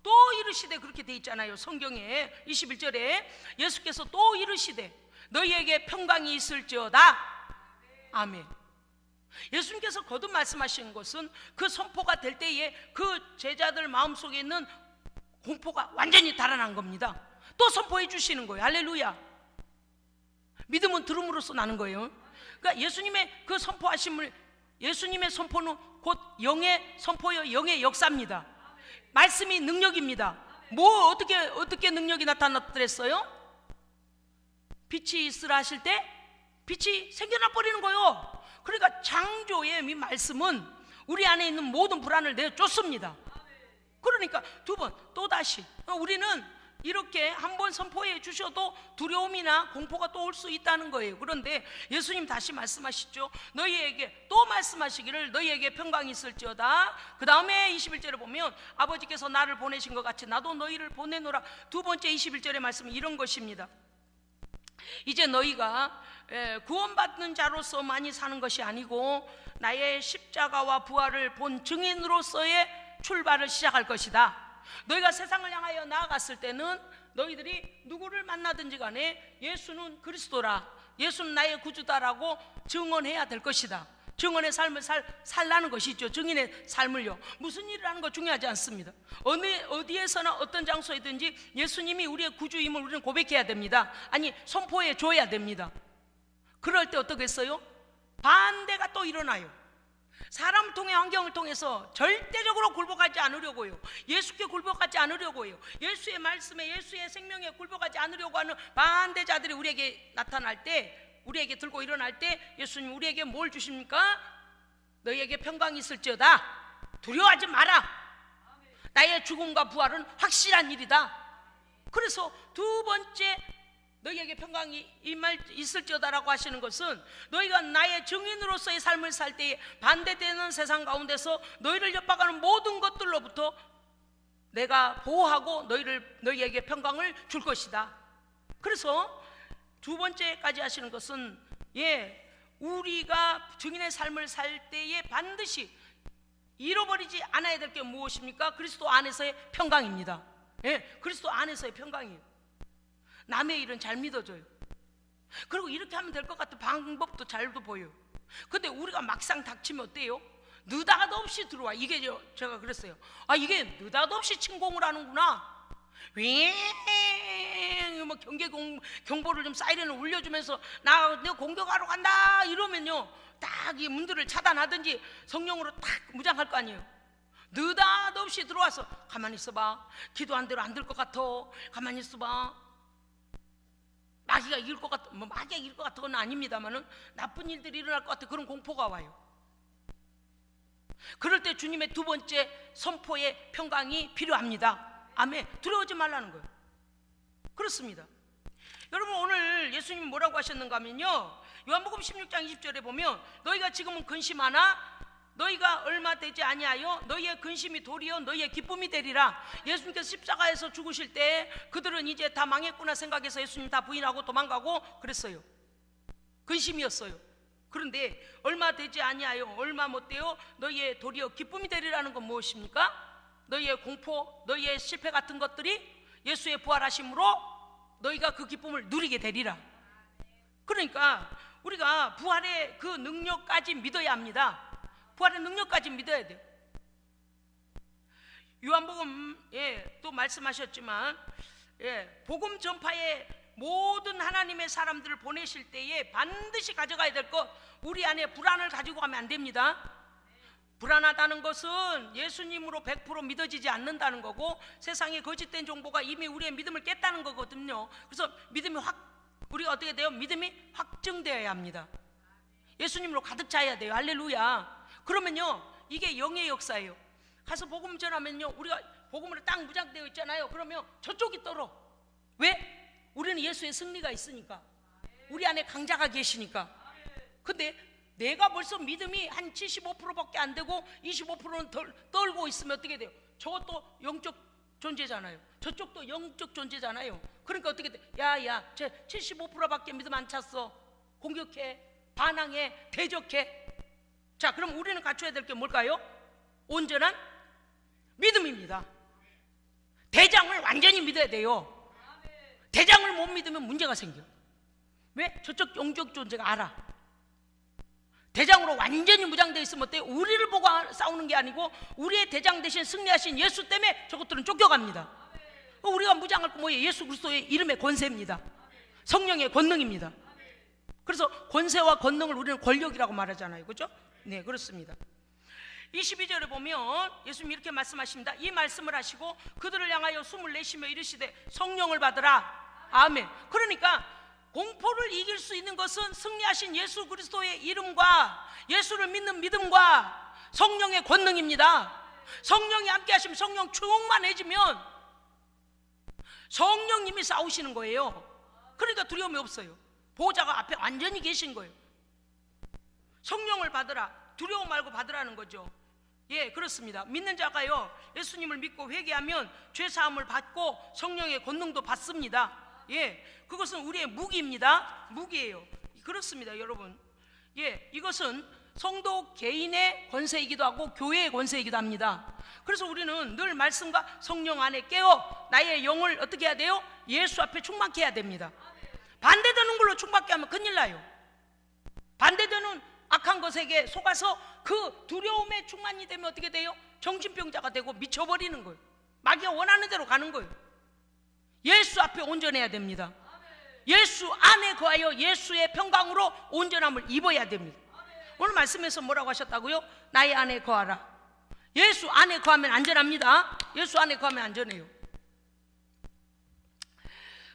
또 이르시되, 그렇게 돼 있잖아요. 성경에 21절에 예수께서 또 이르시되 너희에게 평강이 있을지어다. 아멘. 예수님께서 거듭 말씀하신 것은 그 선포가 될 때에 그 제자들 마음속에 있는 공포가 완전히 달아난 겁니다. 또 선포해 주시는 거예요. 할렐루야. 믿음은 들음으로써 나는 거예요. 그러니까 예수님의 그 선포하심을, 예수님의 선포는 곧 영의 선포요, 영의 역사입니다. 말씀이 능력입니다. 뭐 어떻게 능력이 나타났더랬어요? 빛이 있으라 하실 때 빛이 생겨나 버리는 거예요. 그러니까 창조의 이 말씀은 우리 안에 있는 모든 불안을 내쫓습니다. 그러니까 두 번 또다시 우리는 이렇게 한번 선포해 주셔도 두려움이나 공포가 또 올 수 있다는 거예요. 그런데 예수님 다시 말씀하시죠. 너희에게 또 말씀하시기를 너희에게 평강이 있을지어다. 그 다음에 21절에 보면 아버지께서 나를 보내신 것 같이 나도 너희를 보내노라. 두 번째 21절의 말씀은 이런 것입니다. 이제 너희가 구원받는 자로서만이 사는 것이 아니고 나의 십자가와 부활을 본 증인으로서의 출발을 시작할 것이다. 너희가 세상을 향하여 나아갔을 때는 너희들이 누구를 만나든지 간에 예수는 그리스도라, 예수는 나의 구주다라고 증언해야 될 것이다. 증언의 삶을 살라는 것이죠. 증인의 삶을요. 무슨 일을 하는 거 중요하지 않습니다. 어디에서나 어떤 장소에든지 예수님이 우리의 구주임을 우리는 고백해야 됩니다. 아니 선포해 줘야 됩니다. 그럴 때 어떻겠어요? 반대가 또 일어나요. 사람 통해 환경을 통해서 절대적으로 굴복하지 않으려고요. 예수께 굴복하지 않으려고요. 예수의 말씀에 예수의 생명에 굴복하지 않으려고 하는 반대자들이 우리에게 나타날 때, 우리에게 들고 일어날 때 예수님 우리에게 뭘 주십니까? 너희에게 평강이 있을지어다. 두려워하지 마라. 나의 죽음과 부활은 확실한 일이다. 그래서 두 번째 너희에게 평강이 있을지어다라고 하시는 것은 너희가 나의 증인으로서의 삶을 살 때에 반대되는 세상 가운데서 너희를 협박하는 모든 것들로부터 내가 보호하고 너희에게 평강을 줄 것이다. 그래서 두 번째까지 하시는 것은 우리가 증인의 삶을 살 때에 반드시 잃어버리지 않아야 될 게 무엇입니까? 그리스도 안에서의 평강입니다. 그리스도 안에서의 평강이에요. 남의 일은 잘 믿어줘요. 그리고 이렇게 하면 될 것 같은 방법도 잘도 보여요. 근데 우리가 막상 닥치면 어때요? 느닷없이 들어와. 이게 제가 그랬어요. 이게 느닷없이 침공을 하는구나. 뭐 경보를 좀 사이렌을 울려주면서 내가 공격하러 간다 이러면요 딱 이 문들을 차단하든지 성령으로 딱 무장할 거 아니에요. 느닷없이 들어와서 가만히 있어봐. 기도한 대로 안 될 것 같아. 가만히 있어봐. 마귀가 이길 것 같아. 마귀가 이길 것 같은 건 아닙니다만은 나쁜 일들이 일어날 것 같아. 그런 공포가 와요. 그럴 때 주님의 두 번째 선포의 평강이 필요합니다. 아멘. 두려워하지 말라는 거예요. 그렇습니다. 여러분 오늘 예수님이 뭐라고 하셨는가 하면요 요한복음 16장 20절에 보면 너희가 지금은 근심하나 너희가 얼마 되지 아니하여 너희의 근심이 도리어 너희의 기쁨이 되리라. 예수님께서 십자가에서 죽으실 때 그들은 이제 다 망했구나 생각해서 예수님 다 부인하고 도망가고 그랬어요. 근심이었어요. 그런데 얼마 되지 아니하여 얼마 못되어 너희의 도리어 기쁨이 되리라는 건 무엇입니까? 너희의 공포, 너희의 실패 같은 것들이 예수의 부활하심으로 너희가 그 기쁨을 누리게 되리라. 그러니까 우리가 부활의 그 능력까지 믿어야 합니다. 부활의 능력까지 믿어야 돼요. 요한복음에 또 말씀하셨지만 복음 전파에 모든 하나님의 사람들을 보내실 때에 반드시 가져가야 될 것, 우리 안에 불안을 가지고 가면 안 됩니다. 불안하다는 것은 예수님으로 100% 믿어지지 않는다는 거고 세상의 거짓된 정보가 이미 우리의 믿음을 깼다는 거거든요. 그래서 믿음이 우리가 어떻게 돼요? 믿음이 확증되어야 합니다. 예수님으로 가득 차야 돼요. 할렐루야. 그러면요 이게 영의 역사예요. 가서 복음 전하면요 우리가 복음으로 딱 무장되어 있잖아요. 그러면 저쪽이 떨어. 왜? 우리는 예수의 승리가 있으니까. 우리 안에 강자가 계시니까. 근데 내가 벌써 믿음이 한 75%밖에 안 되고 25%는 떨고 있으면 어떻게 돼요? 저것도 영적 존재잖아요. 저쪽도 영적 존재잖아요. 그러니까 어떻게 돼? 야야 쟤 75%밖에 믿음 안 찼어. 공격해, 반항해, 대적해. 자, 그럼 우리는 갖춰야 될 게 뭘까요? 온전한 믿음입니다. 대장을 완전히 믿어야 돼요. 대장을 못 믿으면 문제가 생겨. 왜? 저쪽 영적 존재가 알아. 대장으로 완전히 무장되어 있으면 어때요? 우리를 보고 싸우는 게 아니고 우리의 대장 대신 승리하신 예수 때문에 저것들은 쫓겨갑니다. 우리가 무장할 거 뭐예요? 예수 그리스도의 이름의 권세입니다. 성령의 권능입니다. 그래서 권세와 권능을 우리는 권력이라고 말하잖아요. 그렇죠? 네, 그렇습니다. 22절에 보면 예수님이 이렇게 말씀하십니다. 이 말씀을 하시고 그들을 향하여 숨을 내쉬며 이르시되 성령을 받으라. 아멘. 그러니까 공포를 이길 수 있는 것은 승리하신 예수 그리스도의 이름과 예수를 믿는 믿음과 성령의 권능입니다. 성령이 함께 하시면, 성령 충만해지면 성령님이 싸우시는 거예요. 그러니까 두려움이 없어요. 보호자가 앞에 완전히 계신 거예요. 성령을 받으라, 두려움 말고 받으라는 거죠. 예, 그렇습니다. 믿는 자가요, 예수님을 믿고 회개하면 죄사함을 받고 성령의 권능도 받습니다. 예, 그것은 우리의 무기입니다. 무기예요. 그렇습니다, 여러분. 예, 이것은 성도 개인의 권세이기도 하고 교회의 권세이기도 합니다. 그래서 우리는 늘 말씀과 성령 안에 깨어 나의 영을 어떻게 해야 돼요? 예수 앞에 충만케 해야 됩니다. 반대되는 걸로 충만케 하면 큰일 나요. 반대되는 악한 것에게 속아서 그 두려움에 충만이 되면 어떻게 돼요? 정신병자가 되고 미쳐버리는 거예요. 마귀가 원하는 대로 가는 거예요. 예수 앞에 온전해야 됩니다. 예수 안에 거하여 예수의 평강으로 온전함을 입어야 됩니다. 오늘 말씀에서 뭐라고 하셨다고요? 나의 안에 거하라. 예수 안에 거하면 안전합니다. 예수 안에 거하면 안전해요.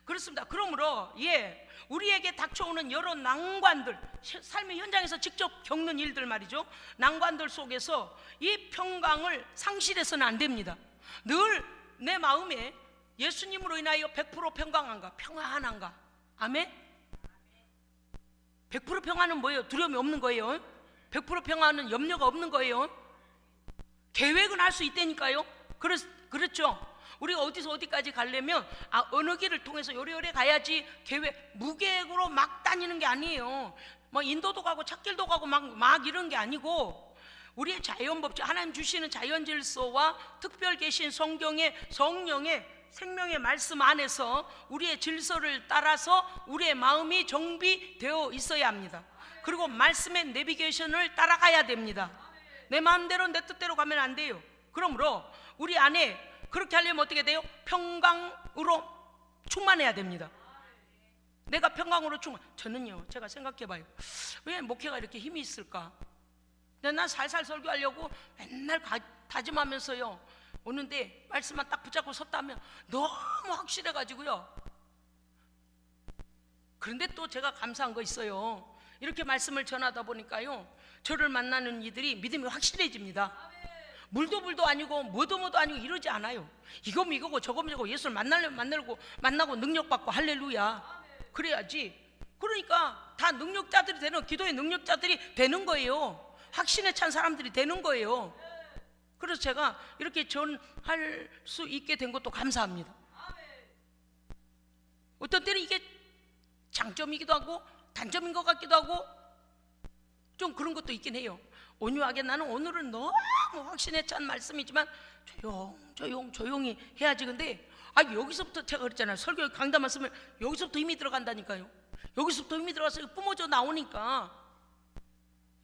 그렇습니다. 그러므로 예, 우리에게 닥쳐오는 여러 난관들, 삶의 현장에서 직접 겪는 일들 말이죠. 난관들 속에서 이 평강을 상실해서는 안 됩니다. 늘 내 마음에 예수님으로 인하여 100% 평강한가, 평안한가. 아멘? 100% 평안은 뭐예요? 두려움이 없는 거예요. 100% 평안은 염려가 없는 거예요. 계획은 할 수 있다니까요. 그렇죠. 우리가 어디서 어디까지 가려면 어느 길을 통해서 요래요래 가야지, 계획, 무계획으로 막 다니는 게 아니에요. 뭐 인도도 가고 찾길도 가고 막 이런 게 아니고, 우리의 자연법칙, 하나님 주시는 자연질서와 특별 계신 성경의 성령의 생명의 말씀 안에서 우리의 질서를 따라서 우리의 마음이 정비되어 있어야 합니다. 그리고 말씀의 내비게이션을 따라가야 됩니다. 내 마음대로 내 뜻대로 가면 안 돼요. 그러므로 우리 안에 그렇게 하려면 어떻게 돼요? 평강으로 충만해야 됩니다. 내가 평강으로 저는요, 제가 생각해봐요. 왜 목회가 이렇게 힘이 있을까? 난 살살 설교하려고 맨날 다짐하면서요 오는데, 말씀만 딱 붙잡고 섰다면 너무 확실해가지고요. 그런데 또 제가 감사한 거 있어요. 이렇게 말씀을 전하다 보니까요, 저를 만나는 이들이 믿음이 확실해집니다. 물도 아니고 뭐도 아니고 이러지 않아요. 이거고 저거고 예수를 만나고 능력받고 할렐루야. 그래야지. 그러니까 다 능력자들이 되는, 기도의 능력자들이 되는 거예요. 확신에 찬 사람들이 되는 거예요. 그래서 제가 이렇게 전할 수 있게 된 것도 감사합니다. 어떤 때는 이게 장점이기도 하고 단점인 것 같기도 하고 좀 그런 것도 있긴 해요. 온유하게 나는 오늘은 너무 확신에 찬 말씀이지만 조용히 해야지. 근데 여기서부터 제가 그랬잖아요. 설교 강단 말씀을 여기서부터 힘이 들어간다니까요. 여기서부터 힘이 들어가서 뿜어져 나오니까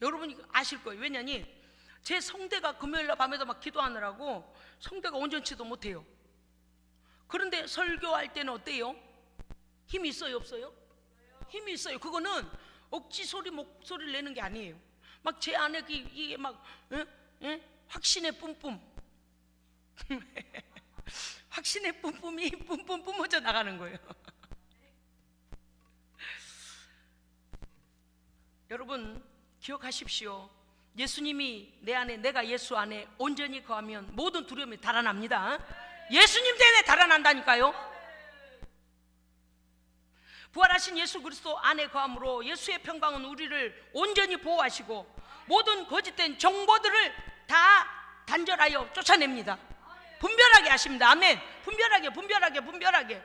여러분이 아실 거예요. 왜냐니 제 성대가 금요일날 밤에도 막 기도하느라고 성대가 온전치도 못해요. 그런데 설교할 때는 어때요? 힘이 있어요, 없어요? 힘이 있어요. 그거는 억지 목소리를 내는 게 아니에요. 막 제 안에 이게 막 확신의 뿜뿜 확신의 뿜뿜이 뿜뿜 뿜어져 나가는 거예요. 여러분 기억하십시오. 예수님이 내 안에, 내가 예수 안에 온전히 거하면 모든 두려움이 달아납니다. 예수님 때문에 달아난다니까요. 부활하신 예수 그리스도 안에 거함으로 예수의 평강은 우리를 온전히 보호하시고 모든 거짓된 정보들을 다 단절하여 쫓아냅니다. 분별하게 하십니다. 아멘. 분별하게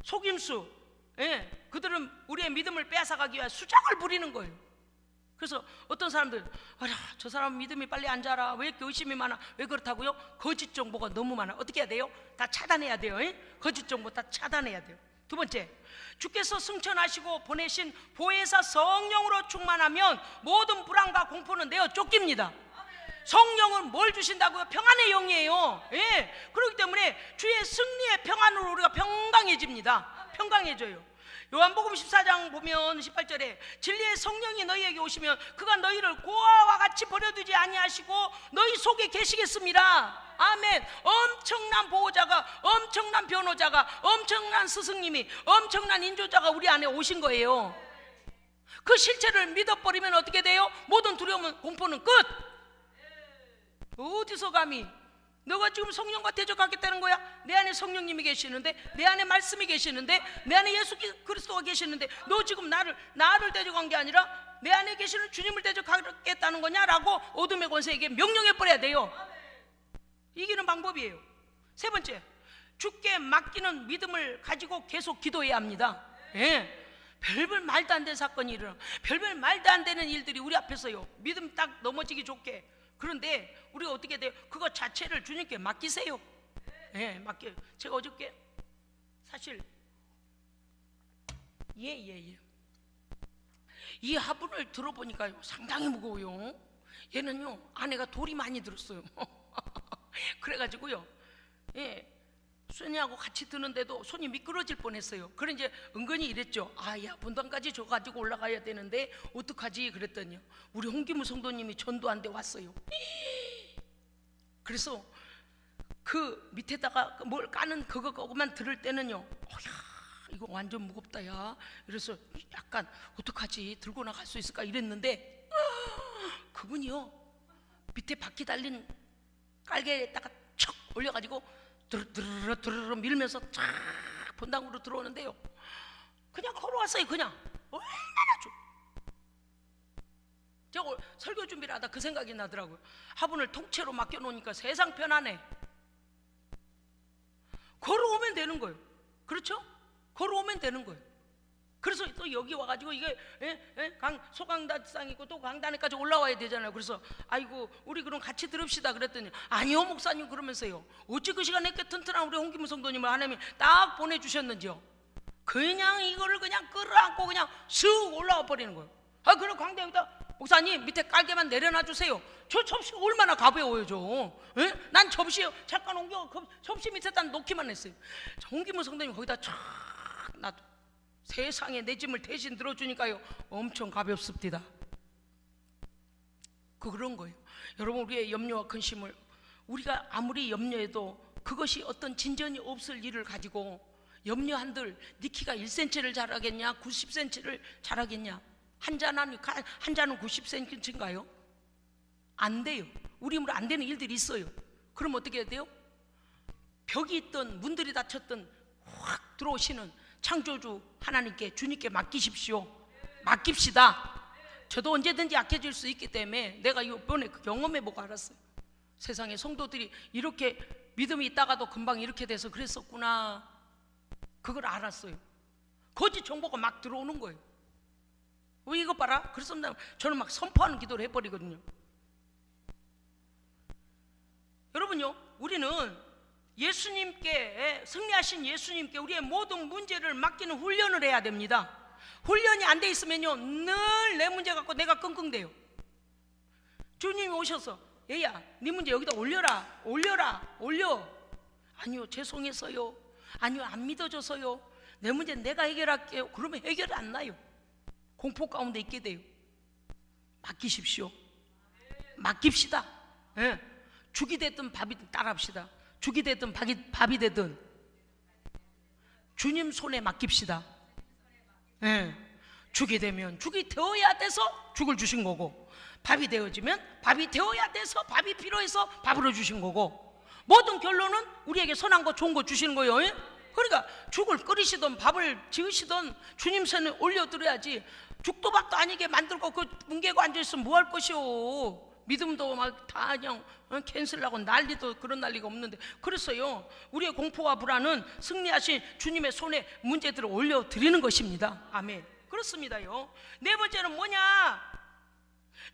속임수, 그들은 우리의 믿음을 빼앗아가기 위해 수작을 부리는 거예요. 그래서 어떤 사람들, 저 사람 믿음이 빨리 안 자라, 왜 이렇게 의심이 많아, 왜 그렇다고요? 거짓 정보가 너무 많아. 어떻게 해야 돼요? 다 차단해야 돼요. 거짓 정보 다 차단해야 돼요. 두 번째, 주께서 승천하시고 보내신 보혜사 성령으로 충만하면 모든 불안과 공포는 내어 쫓깁니다. 성령은 뭘 주신다고요? 평안의 영이에요. 그렇기 때문에 주의 승리의 평안으로 우리가 평강해집니다. 평강해져요. 요한복음 14장 보면 18절에 진리의 성령이 너희에게 오시면 그가 너희를 고아와 같이 버려두지 아니하시고 너희 속에 계시겠습니다. 아멘. 엄청난 보호자가, 엄청난 변호자가, 엄청난 스승님이, 엄청난 인도자가 우리 안에 오신 거예요. 그 실체를 믿어버리면 어떻게 돼요? 모든 두려움은, 공포는 끝. 어디서 감히? 너가 지금 성령과 대적하겠다는 거야? 내 안에 성령님이 계시는데, 내 안에 말씀이 계시는데, 내 안에 예수 그리스도가 계시는데, 너 지금 나를 대적한 게 아니라 내 안에 계시는 주님을 대적하겠다는 거냐라고 어둠의 권세에게 명령해 버려야 돼요. 이기는 방법이에요. 세 번째, 주께 맡기는 믿음을 가지고 계속 기도해야 합니다. 예. 별별 말도 안 되는 사건이 일어나, 별별 말도 안 되는 일들이 우리 앞에서요, 믿음 딱 넘어지기 좋게. 그런데 우리가 어떻게 돼요? 그거 자체를 주님께 맡기세요. 예, 맡겨요. 제가 어저께 사실 이 화분을 들어보니까요, 상당히 무거워요. 얘는요, 안에가 돌이 많이 들었어요. 그래가지고요, 예, 손이하고 같이 드는데도 손이 미끄러질 뻔했어요. 그래 이제 은근히 이랬죠. 야, 분당까지 저 가지고 올라가야 되는데 어떡하지? 그랬더니요, 우리 홍기무 성도님이 전도한데 왔어요. 그래서 그 밑에다가 뭘 까는 그거만 들을 때는요, 야, 이거 완전 무겁다, 야. 그래서 약간 어떡하지? 들고 나갈 수 있을까? 이랬는데 그분이요, 밑에 바퀴 달린 깔개에다가 척 올려가지고 드르르 밀면서 쫙 본당으로 들어오는데요, 그냥 걸어왔어요. 그냥 얼마나 좋. 제가 설교 준비를 하다 그 생각이 나더라고요. 화분을 통째로 맡겨놓으니까 세상 편하네. 걸어오면 되는 거예요. 그렇죠? 걸어오면 되는 거예요. 그래서 또 여기 와가지고 이게 소강단상이고 또 강단에까지 올라와야 되잖아요. 그래서 아이고 우리 그럼 같이 들읍시다 그랬더니, 아니요 목사님, 그러면서요, 어찌 그 시간에 이렇게 튼튼한 우리 홍기무 성도님을 하나님이 딱 보내주셨는지요. 그냥 이거를 그냥 끌어안고 그냥 쓱 올라와 버리는 거예요. 그럼 광대에다, 목사님 밑에 깔개만 내려놔 주세요. 저 접시가 얼마나 가벼워요, 저. 난 접시에 잠깐 옮겨 접시 밑에다 놓기만 했어요. 홍기무 성도님 거기다 쫙 놔둬. 세상에 내 짐을 대신 들어주니까요, 엄청 가볍습니다. 그런 거예요. 여러분, 우리의 염려와 근심을, 우리가 아무리 염려해도 그것이 어떤 진전이 없을 일을 가지고 염려한들 네 키가 1cm를 자라겠냐, 90cm를 자라겠냐? 한 자는 90cm인가요? 안 돼요. 우리 힘으로 안 되는 일들이 있어요. 그럼 어떻게 해야 돼요? 벽이 있든 문들이 닫혔든 확 들어오시는 창조주 하나님께, 주님께 맡기십시오. 맡깁시다. 저도 언제든지 약해질 수 있기 때문에 내가 이번에 경험해보고 알았어요. 세상에 성도들이 이렇게 믿음이 있다가도 금방 이렇게 돼서 그랬었구나, 그걸 알았어요. 거짓 정보가 막 들어오는 거예요. 왜 이거 봐라? 그래서 저는 막 선포하는 기도를 해버리거든요. 여러분요, 우리는 예수님께, 승리하신 예수님께 우리의 모든 문제를 맡기는 훈련을 해야 됩니다. 훈련이 안 돼 있으면요, 늘 내 문제 갖고 내가 끙끙대요. 주님이 오셔서, 얘야 네 문제 여기다 올려. 아니요, 죄송해서요. 아니요, 안 믿어줘서요. 내 문제는 내가 해결할게요. 그러면 해결이 안 나요. 공포 가운데 있게 돼요. 맡기십시오. 맡깁시다. 예. 죽이 됐든 밥이든 따라합시다. 죽이 되든 밥이 되든 주님 손에 맡깁시다. 예. 죽이 되면 죽이 되어야 돼서 죽을 주신 거고, 밥이 되어지면 밥이 되어야 돼서 밥이 필요해서 밥으로 주신 거고, 모든 결론은 우리에게 선한 거 좋은 거 주시는 거예요. 예? 그러니까 죽을 끓이시든 밥을 지으시든 주님 손에 올려드려야지. 죽도 밥도 아니게 만들고 그 뭉개고 앉아있으면 뭐 할 것이오. 믿음도 막 다 그냥 캔슬하고 난리도 그런 난리가 없는데. 그래서요, 우리의 공포와 불안은 승리하신 주님의 손에 문제들을 올려드리는 것입니다. 아멘. 그렇습니다요. 네 번째는 뭐냐?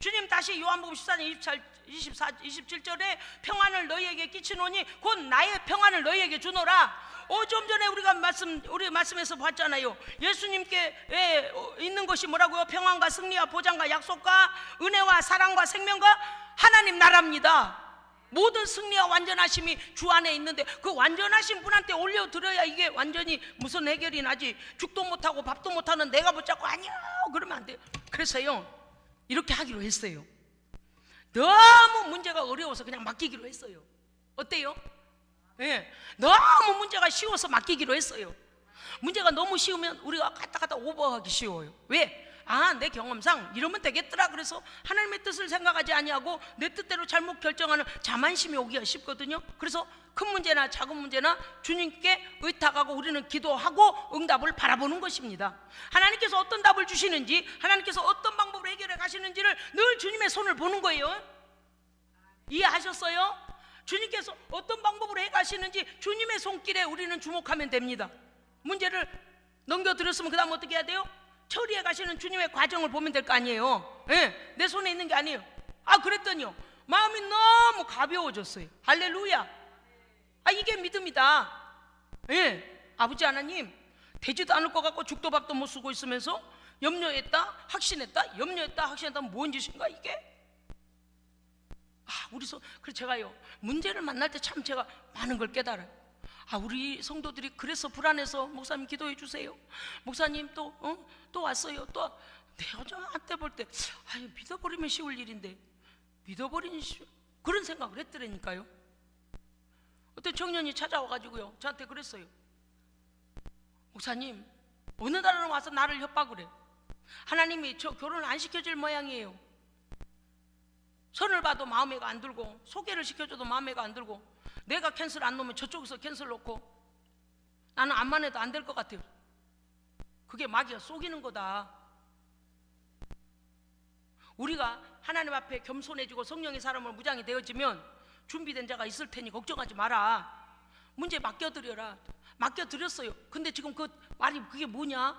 주님 다시 요한복음 14장 27절에 평안을 너희에게 끼치노니 곧 나의 평안을 너희에게 주노라. 좀 전에 우리 말씀에서 봤잖아요. 예수님께 있는 것이 뭐라고요? 평안과 승리와 보장과 약속과 은혜와 사랑과 생명과 하나님 나라입니다. 모든 승리와 완전하심이 주 안에 있는데 그 완전하신 분한테 올려드려야 이게 완전히 무슨 해결이 나지. 죽도 못하고 밥도 못하는 내가 붙잡고 아니요 그러면 안 돼요. 그래서요, 이렇게 하기로 했어요. 너무 문제가 어려워서 그냥 맡기기로 했어요. 어때요? 예, 너무 문제가 쉬워서 맡기기로 했어요. 문제가 너무 쉬우면 우리가 갔다 오버하기 쉬워요. 왜? 내 경험상 이러면 되겠더라 그래서 하나님의 뜻을 생각하지 아니하고 내 뜻대로 잘못 결정하는 자만심이 오기가 쉽거든요. 그래서 큰 문제나 작은 문제나 주님께 의탁하고 우리는 기도하고 응답을 바라보는 것입니다. 하나님께서 어떤 답을 주시는지, 하나님께서 어떤 방법으로 해결해 가시는지를 늘 주님의 손을 보는 거예요. 이해하셨어요? 주님께서 어떤 방법으로 해 가시는지 주님의 손길에 우리는 주목하면 됩니다. 문제를 넘겨드렸으면 그 다음 어떻게 해야 돼요? 처리해 가시는 주님의 과정을 보면 될 거 아니에요. 내 손에 있는 게 아니에요. 그랬더니요, 마음이 너무 가벼워졌어요. 할렐루야. 이게 믿음이다. 아버지 하나님, 되지도 않을 것 같고 죽도 밥도 못 쓰고 있으면서 염려했다 확신했다 염려했다 확신했다 뭔 짓인가 이게? 그래서 제가요, 문제를 만날 때 참 제가 많은 걸 깨달아요. 우리 성도들이 그래서 불안해서 목사님 기도해 주세요. 목사님 또 왔어요. 또 내가 저한테 볼 때 믿어버리면 쉬울 일인데 그런 생각을 했더라니까요. 어떤 청년이 찾아와가지고요, 저한테 그랬어요. 목사님, 어느 날은 와서 나를 협박을 해. 하나님이 저 결혼을 안 시켜줄 모양이에요. 선을 봐도 마음에가 안 들고, 소개를 시켜줘도 마음에가 안 들고, 내가 캔슬 안 놓으면 저쪽에서 캔슬 놓고, 나는 암만 해도 안 될 것 같아요. 그게 마귀가 속이는 거다. 우리가 하나님 앞에 겸손해지고 성령의 사람을 무장이 되어지면 준비된 자가 있을 테니 걱정하지 마라. 문제 맡겨드려라. 맡겨드렸어요. 근데 지금 그 말이 그게 뭐냐?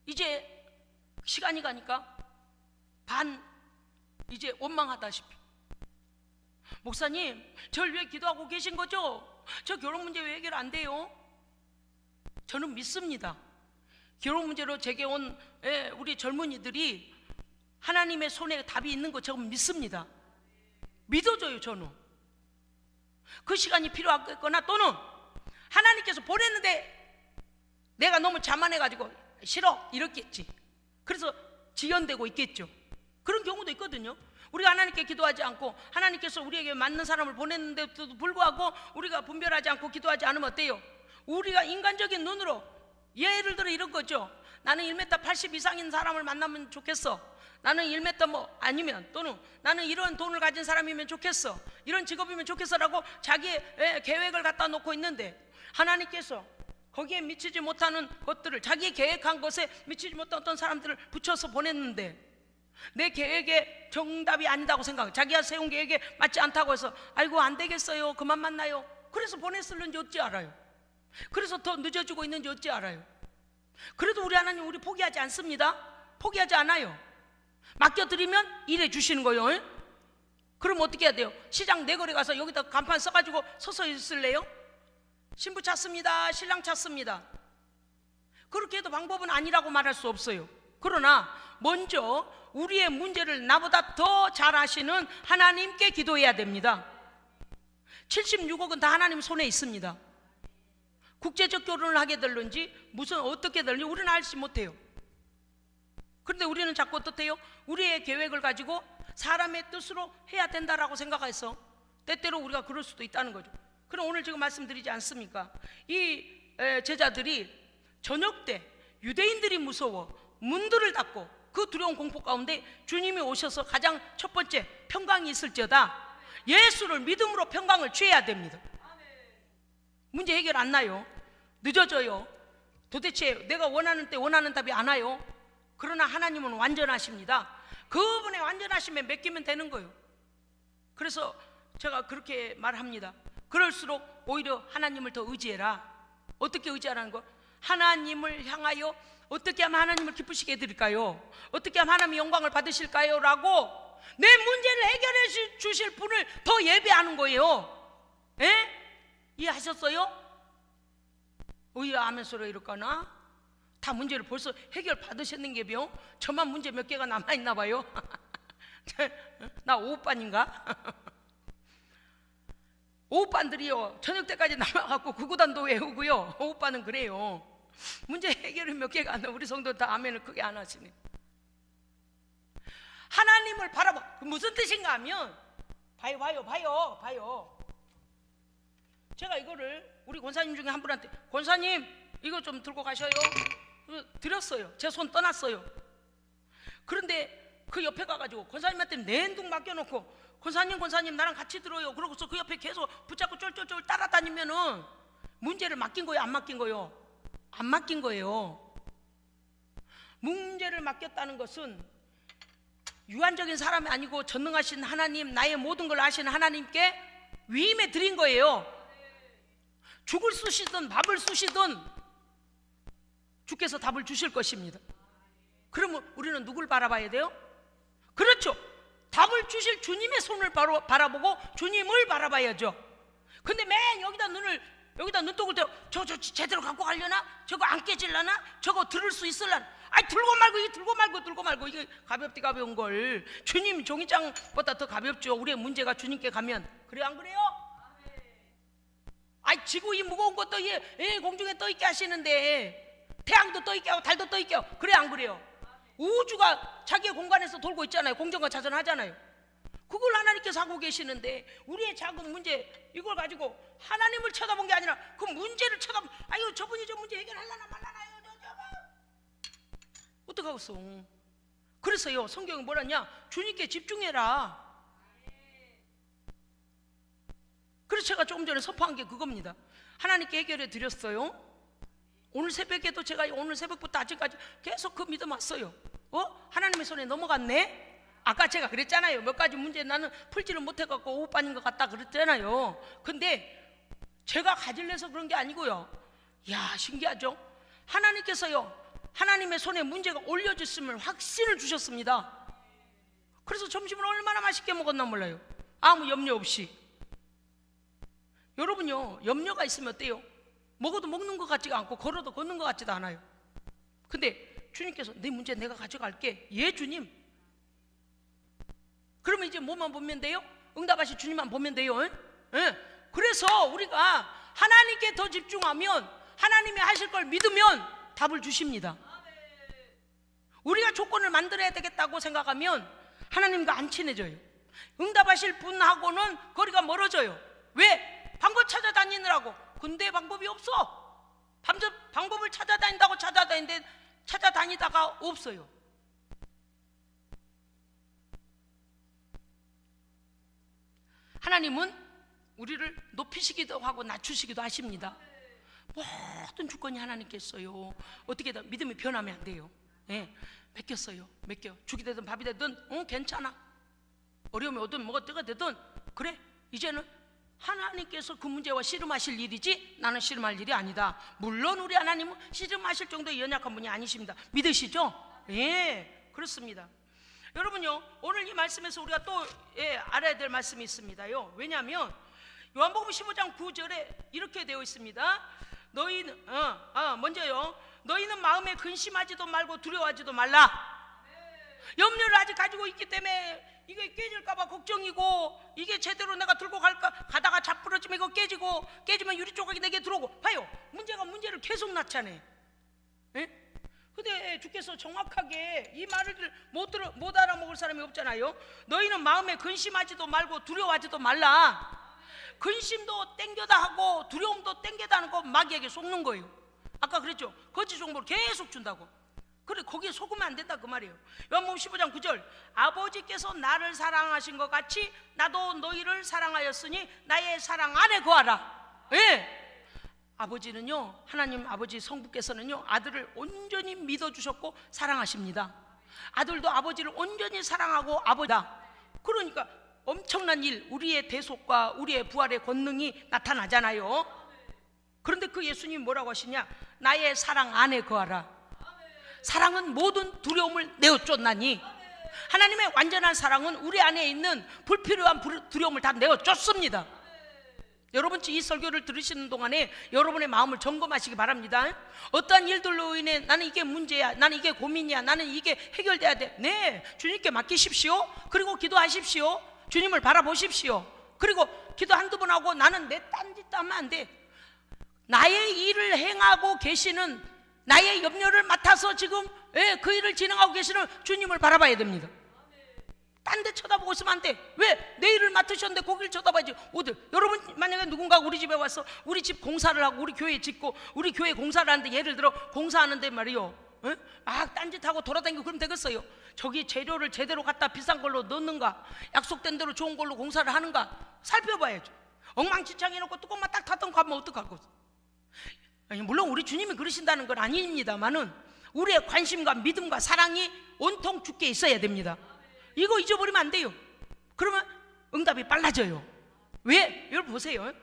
이제 시간이 가니까 이제 원망하다시피, 목사님 저를 위해 기도하고 계신 거죠? 저 결혼 문제 왜 해결 안 돼요? 저는 믿습니다. 결혼 문제로 제게 온 우리 젊은이들이 하나님의 손에 답이 있는 거 저는 믿습니다. 믿어줘요. 저는 그 시간이 필요하겠거나 또는 하나님께서 보냈는데 내가 너무 자만해가지고 싫어 이렇겠지. 그래서 지연되고 있겠죠. 그런 경우도 있거든요. 우리가 하나님께 기도하지 않고 하나님께서 우리에게 맞는 사람을 보냈는데도 불구하고 우리가 분별하지 않고 기도하지 않으면 어때요? 우리가 인간적인 눈으로, 예를 들어 이런 거죠. 나는 1m 80 이상인 사람을 만나면 좋겠어. 나는 1m 아니면, 또는 나는 이런 돈을 가진 사람이면 좋겠어, 이런 직업이면 좋겠어라고 자기의 계획을 갖다 놓고 있는데 하나님께서 거기에 미치지 못하는 것들을, 자기 계획한 것에 미치지 못한 어떤 사람들을 붙여서 보냈는데 내 계획에 정답이 아니다고 생각해, 자기가 세운 계획에 맞지 않다고 해서 아이고 안 되겠어요, 그만 만나요. 그래서 보냈을는지 어찌 알아요? 그래서 더 늦어지고 있는지 어찌 알아요? 그래도 우리 하나님 우리 포기하지 않습니다. 포기하지 않아요. 맡겨드리면 일해 주시는 거예요. 그럼 어떻게 해야 돼요? 시장 내거리 가서 여기다 간판 써가지고 서서 있을래요? 신부 찾습니다, 신랑 찾습니다. 그렇게 해도 방법은 아니라고 말할 수 없어요. 그러나 먼저 우리의 문제를 나보다 더 잘 아시는 하나님께 기도해야 됩니다. 76억은 다 하나님 손에 있습니다. 국제적 결혼을 하게 될는지 어떻게 될는지 우리는 알지 못해요. 그런데 우리는 자꾸 어떻대요? 우리의 계획을 가지고 사람의 뜻으로 해야 된다라고 생각해서 때때로 우리가 그럴 수도 있다는 거죠. 그럼 오늘 지금 말씀드리지 않습니까? 이 제자들이 저녁 때 유대인들이 무서워 문들을 닫고 그 두려운 공포 가운데 주님이 오셔서 가장 첫 번째 평강이 있을지어다 예수를 믿음으로 평강을 취해야 됩니다. 문제 해결 안 나요. 늦어져요. 도대체 내가 원하는 때 원하는 답이 안 와요. 그러나 하나님은 완전하십니다. 그분의 완전하심에 맡기면 되는 거예요. 그래서 제가 그렇게 말합니다. 그럴수록 오히려 하나님을 더 의지해라. 어떻게 의지하라는 거? 하나님을 향하여 어떻게 하면 하나님을 기쁘시게 해드릴까요? 어떻게 하면 하나님의 영광을 받으실까요? 라고 내 문제를 해결해 주실 분을 더 예배하는 거예요. 이해하셨어요? 왜 아멘 소리가 이럴까나? 다 문제를 벌써 해결 받으셨는 게요? 저만 문제 몇 개가 남아있나 봐요. 나 오후반인가? 오후반들이요 저녁 때까지 남아갖고 구구단도 외우고요. 오후반은 그래요. 문제 해결이 몇 개가 안 나. 우리 성도 다 아멘을 크게 안 하시네. 하나님을 바라봐. 무슨 뜻인가 하면 봐요. 제가 이거를 우리 권사님 중에 한 분한테, 권사님 이거 좀 들고 가셔요. 드렸어요. 제 손 떠났어요. 그런데 그 옆에 가가지고 권사님한테 내눈 맡겨놓고 권사님 나랑 같이 들어요. 그러고서 그 옆에 계속 붙잡고 쫄쫄쫄 따라다니면은 문제를 맡긴 거예요, 안 맡긴 거예요? 안 맡긴 거예요. 문제를 맡겼다는 것은 유한적인 사람이 아니고 전능하신 하나님, 나의 모든 걸 아시는 하나님께 위임해 드린 거예요. 죽을 쑤시든 밥을 쑤시든 주께서 답을 주실 것입니다. 그러면 우리는 누굴 바라봐야 돼요? 그렇죠. 답을 주실 주님의 손을 바라보고 주님을 바라봐야죠. 근데 맨 여기다 눈독을 대고 저 제대로 갖고 가려나? 저거 안 깨질라나? 저거 들을 수 있을라나? 아이 들고 말고 이게 가벼운 걸. 주님 종이장보다 더 가볍죠. 우리의 문제가 주님께 가면. 그래요, 안 그래요? 아이 지구 이 무거운 것도 공중에 떠있게 하시는데 태양도 떠있게 하고 달도 떠있게 하고. 그래요, 안 그래요? 우주가 자기의 공간에서 돌고 있잖아요. 공전과 자전하잖아요. 그걸 하나님께서 하고 계시는데 우리의 작은 문제 이걸 가지고 하나님을 쳐다본 게 아니라 그 문제를 쳐다본. 아유 저분이 저 문제 해결하려나 말라나요. 어떡하겠어. 그래서요 성경이 뭐라냐, 주님께 집중해라. 그래서 제가 조금 전에 선포한 게 그겁니다. 하나님께 해결해 드렸어요. 오늘 새벽에도 제가 오늘 새벽부터 아직까지 계속 그 믿음 왔어요. 하나님의 손에 넘어갔네. 아까 제가 그랬잖아요. 몇 가지 문제 나는 풀지를 못해갖고 오후 빠진 것 같다 그랬잖아요. 근데 제가 가질래서 그런 게 아니고요. 야 신기하죠. 하나님께서요 하나님의 손에 문제가 올려졌음을 확신을 주셨습니다. 그래서 점심을 얼마나 맛있게 먹었나 몰라요. 아무 염려 없이. 여러분요 염려가 있으면 어때요? 먹어도 먹는 것 같지가 않고 걸어도 걷는 것 같지도 않아요. 근데 주님께서 네 문제 내가 가져갈게. 예 주님. 그러면 이제 뭐만 보면 돼요? 응답하실 주님만 보면 돼요. 예? 그래서 우리가 하나님께 더 집중하면 하나님이 하실 걸 믿으면 답을 주십니다. 우리가 조건을 만들어야 되겠다고 생각하면 하나님과 안 친해져요. 응답하실 분하고는 거리가 멀어져요. 왜? 방법 찾아다니느라고. 근데 방법이 없어. 방법을 찾아다닌다고 찾아다니다가 없어요. 하나님은 우리를 높이시기도 하고 낮추시기도 하십니다. 모든 주권이 하나님께 있어요. 어떻게든 믿음이 변하면 안 돼요. 예, 맡겼어요. 죽이 되든 밥이 되든 괜찮아. 어려움이 오든 뭐가 되든 그래 이제는 하나님께서 그 문제와 씨름하실 일이지 나는 씨름할 일이 아니다. 물론 우리 하나님은 씨름하실 정도의 연약한 분이 아니십니다. 믿으시죠? 예, 그렇습니다. 여러분요 오늘 이 말씀에서 우리가 또 알아야 될 말씀이 있습니다요. 왜냐하면 요한복음 15장 9절에 이렇게 되어 있습니다. 너희는 먼저요 너희는 마음에 근심하지도 말고 두려워하지도 말라. 염려를 아직 가지고 있기 때문에 이게 깨질까봐 걱정이고, 이게 제대로 내가 들고 가다가 자꾸러지면 이거 깨지면 유리 조각이 내게 들어오고. 봐요, 문제를 계속 낳잖아요. 예? 근데 주께서 정확하게 이 말을 못 알아먹을 사람이 없잖아요. 너희는 마음에 근심하지도 말고 두려워하지도 말라. 근심도 땡겨다 하고 두려움도 땡겨다 하는 거 마귀에게 속는 거예요. 아까 그랬죠. 거짓 정보를 계속 준다고. 그래 거기에 속으면 안 된다 그 말이에요. 요한복음 15장 9절 아버지께서 나를 사랑하신 것 같이 나도 너희를 사랑하였으니 나의 사랑 안에 거하라. 예. 아버지는요 하나님 아버지 성부께서는요 아들을 온전히 믿어주셨고 사랑하십니다. 아들도 아버지를 온전히 사랑하고 아버지다. 그러니까 엄청난 일, 우리의 대속과 우리의 부활의 권능이 나타나잖아요. 그런데 그 예수님이 뭐라고 하시냐, 나의 사랑 안에 거하라. 사랑은 모든 두려움을 내어 쫓나니. 하나님의 완전한 사랑은 우리 안에 있는 불필요한 두려움을 다 내어 쫓습니다. 여러분 이 설교를 들으시는 동안에 여러분의 마음을 점검하시기 바랍니다. 어떠한 일들로 인해 나는 이게 문제야, 나는 이게 고민이야, 나는 이게 해결돼야 돼. 네, 주님께 맡기십시오. 그리고 기도하십시오. 주님을 바라보십시오. 그리고 기도 한두 번 하고 나는 내 딴짓도 하면 안 돼. 나의 일을 행하고 계시는, 나의 염려를 맡아서 지금 그 일을 진행하고 계시는 주님을 바라봐야 됩니다. 딴 데 쳐다보고 있으면 안 돼. 왜? 내 일을 맡으셨는데 거기를 쳐다봐야지. 어딜? 여러분 만약에 누군가 우리 집에 와서 우리 집 공사를 하고 우리 교회 짓고 우리 교회 공사를 하는데, 예를 들어 공사하는데 말이요, 막 딴짓하고 돌아다니고 그러면 되겠어요? 저기 재료를 제대로 갖다 비싼 걸로 넣는가, 약속된 대로 좋은 걸로 공사를 하는가 살펴봐야죠. 엉망진창 해놓고 뚜껑만 딱 닫던 거 하면 어떡할 거죠? 아니, 물론 우리 주님이 그러신다는 건 아닙니다만은 우리의 관심과 믿음과 사랑이 온통 주께 있어야 됩니다. 이거 잊어버리면 안 돼요. 그러면 응답이 빨라져요. 왜? 여러분 보세요.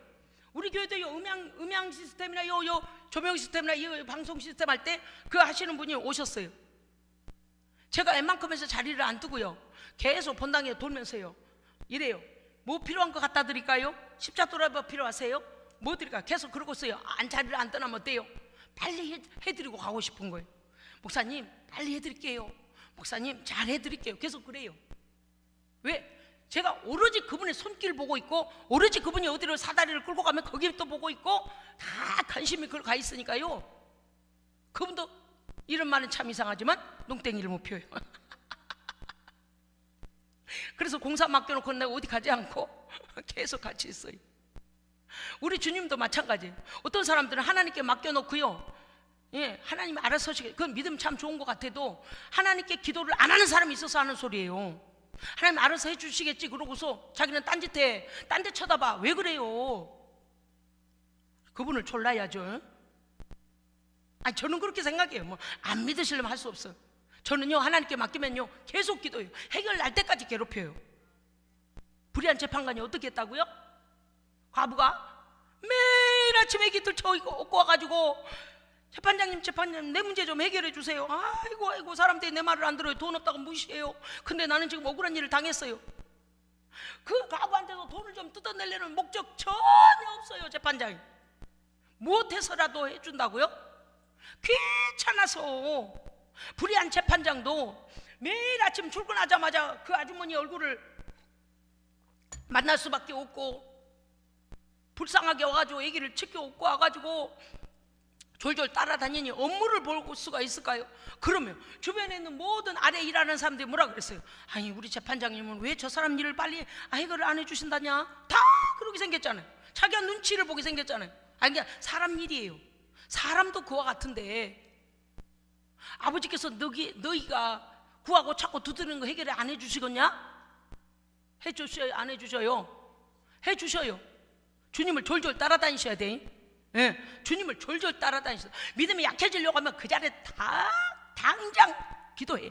우리 교회도 음향 시스템이나 요 조명 시스템이나 이 방송 시스템 할 때 그 하시는 분이 오셨어요. 제가 웬만큼 해서 자리를 안 두고요, 계속 본당에 돌면서요, 이래요. 뭐 필요한 거 갖다 드릴까요? 십자도라도 필요하세요? 뭐 드릴까? 계속 그러고 있어요. 자리를 안 떠나면 어때요? 빨리 해드리고 가고 싶은 거예요. 목사님 빨리 해드릴게요. 목사님 잘 해드릴게요. 계속 그래요. 왜? 제가 오로지 그분의 손길 보고 있고, 오로지 그분이 어디로 사다리를 끌고 가면 거기 또 보고 있고, 다 관심이 그걸 가 있으니까요, 그분도 이런 말은 참 이상하지만 농땡이를 못 펴요. 그래서 공사 맡겨놓고 내가 어디 가지 않고 계속 같이 있어요. 우리 주님도 마찬가지예요. 어떤 사람들은 하나님께 맡겨놓고요, 하나님 알아서 하시겠, 그 믿음 참 좋은 것 같아도 하나님께 기도를 안 하는 사람이 있어서 하는 소리예요. 하나님 알아서 해주시겠지 그러고서 자기는 딴짓해, 딴 데 쳐다봐. 왜 그래요? 그분을 졸라야죠. 아니, 저는 그렇게 생각해요. 뭐 안 믿으시려면 할 수 없어요. 저는요, 하나님께 맡기면요 계속 기도해요. 해결 날 때까지 괴롭혀요. 불의한 재판관이 어떻게 했다고요? 과부가 매일 아침 애기들 저 업고 와가지고, 재판장님 내 문제 좀 해결해 주세요. 아이고 사람들이 내 말을 안 들어요. 돈 없다고 무시해요. 근데 나는 지금 억울한 일을 당했어요. 그 과부한테도 돈을 좀 뜯어내려는 목적 전혀 없어요. 재판장이 무엇해서라도 해준다고요? 귀찮아서. 불의한 재판장도 매일 아침 출근하자마자 그 아주머니 얼굴을 만날 수밖에 없고, 불쌍하게 와가지고 애기를 치켜 업고 와가지고 졸졸 따라다니니 업무를 볼 수가 있을까요? 그러면 주변에 있는 모든 아래 일하는 사람들이 뭐라 그랬어요? 아니, 우리 재판장님은 왜 저 사람 일을 빨리 해결을 안 해주신다냐? 다 그러게 생겼잖아요. 자기가 눈치를 보게 생겼잖아요. 아니, 그냥 사람 일이에요. 사람도 그와 같은데, 아버지께서 너희가 구하고 찾고 두드리는 거 해결을 안 해주시겠냐? 해주셔요? 안 해주셔요? 해주셔요. 주님을 졸졸 따라다니셔야 돼. 주님을 졸졸 따라다니셔. 믿음이 약해지려고 하면 그 자리에 당장 기도해.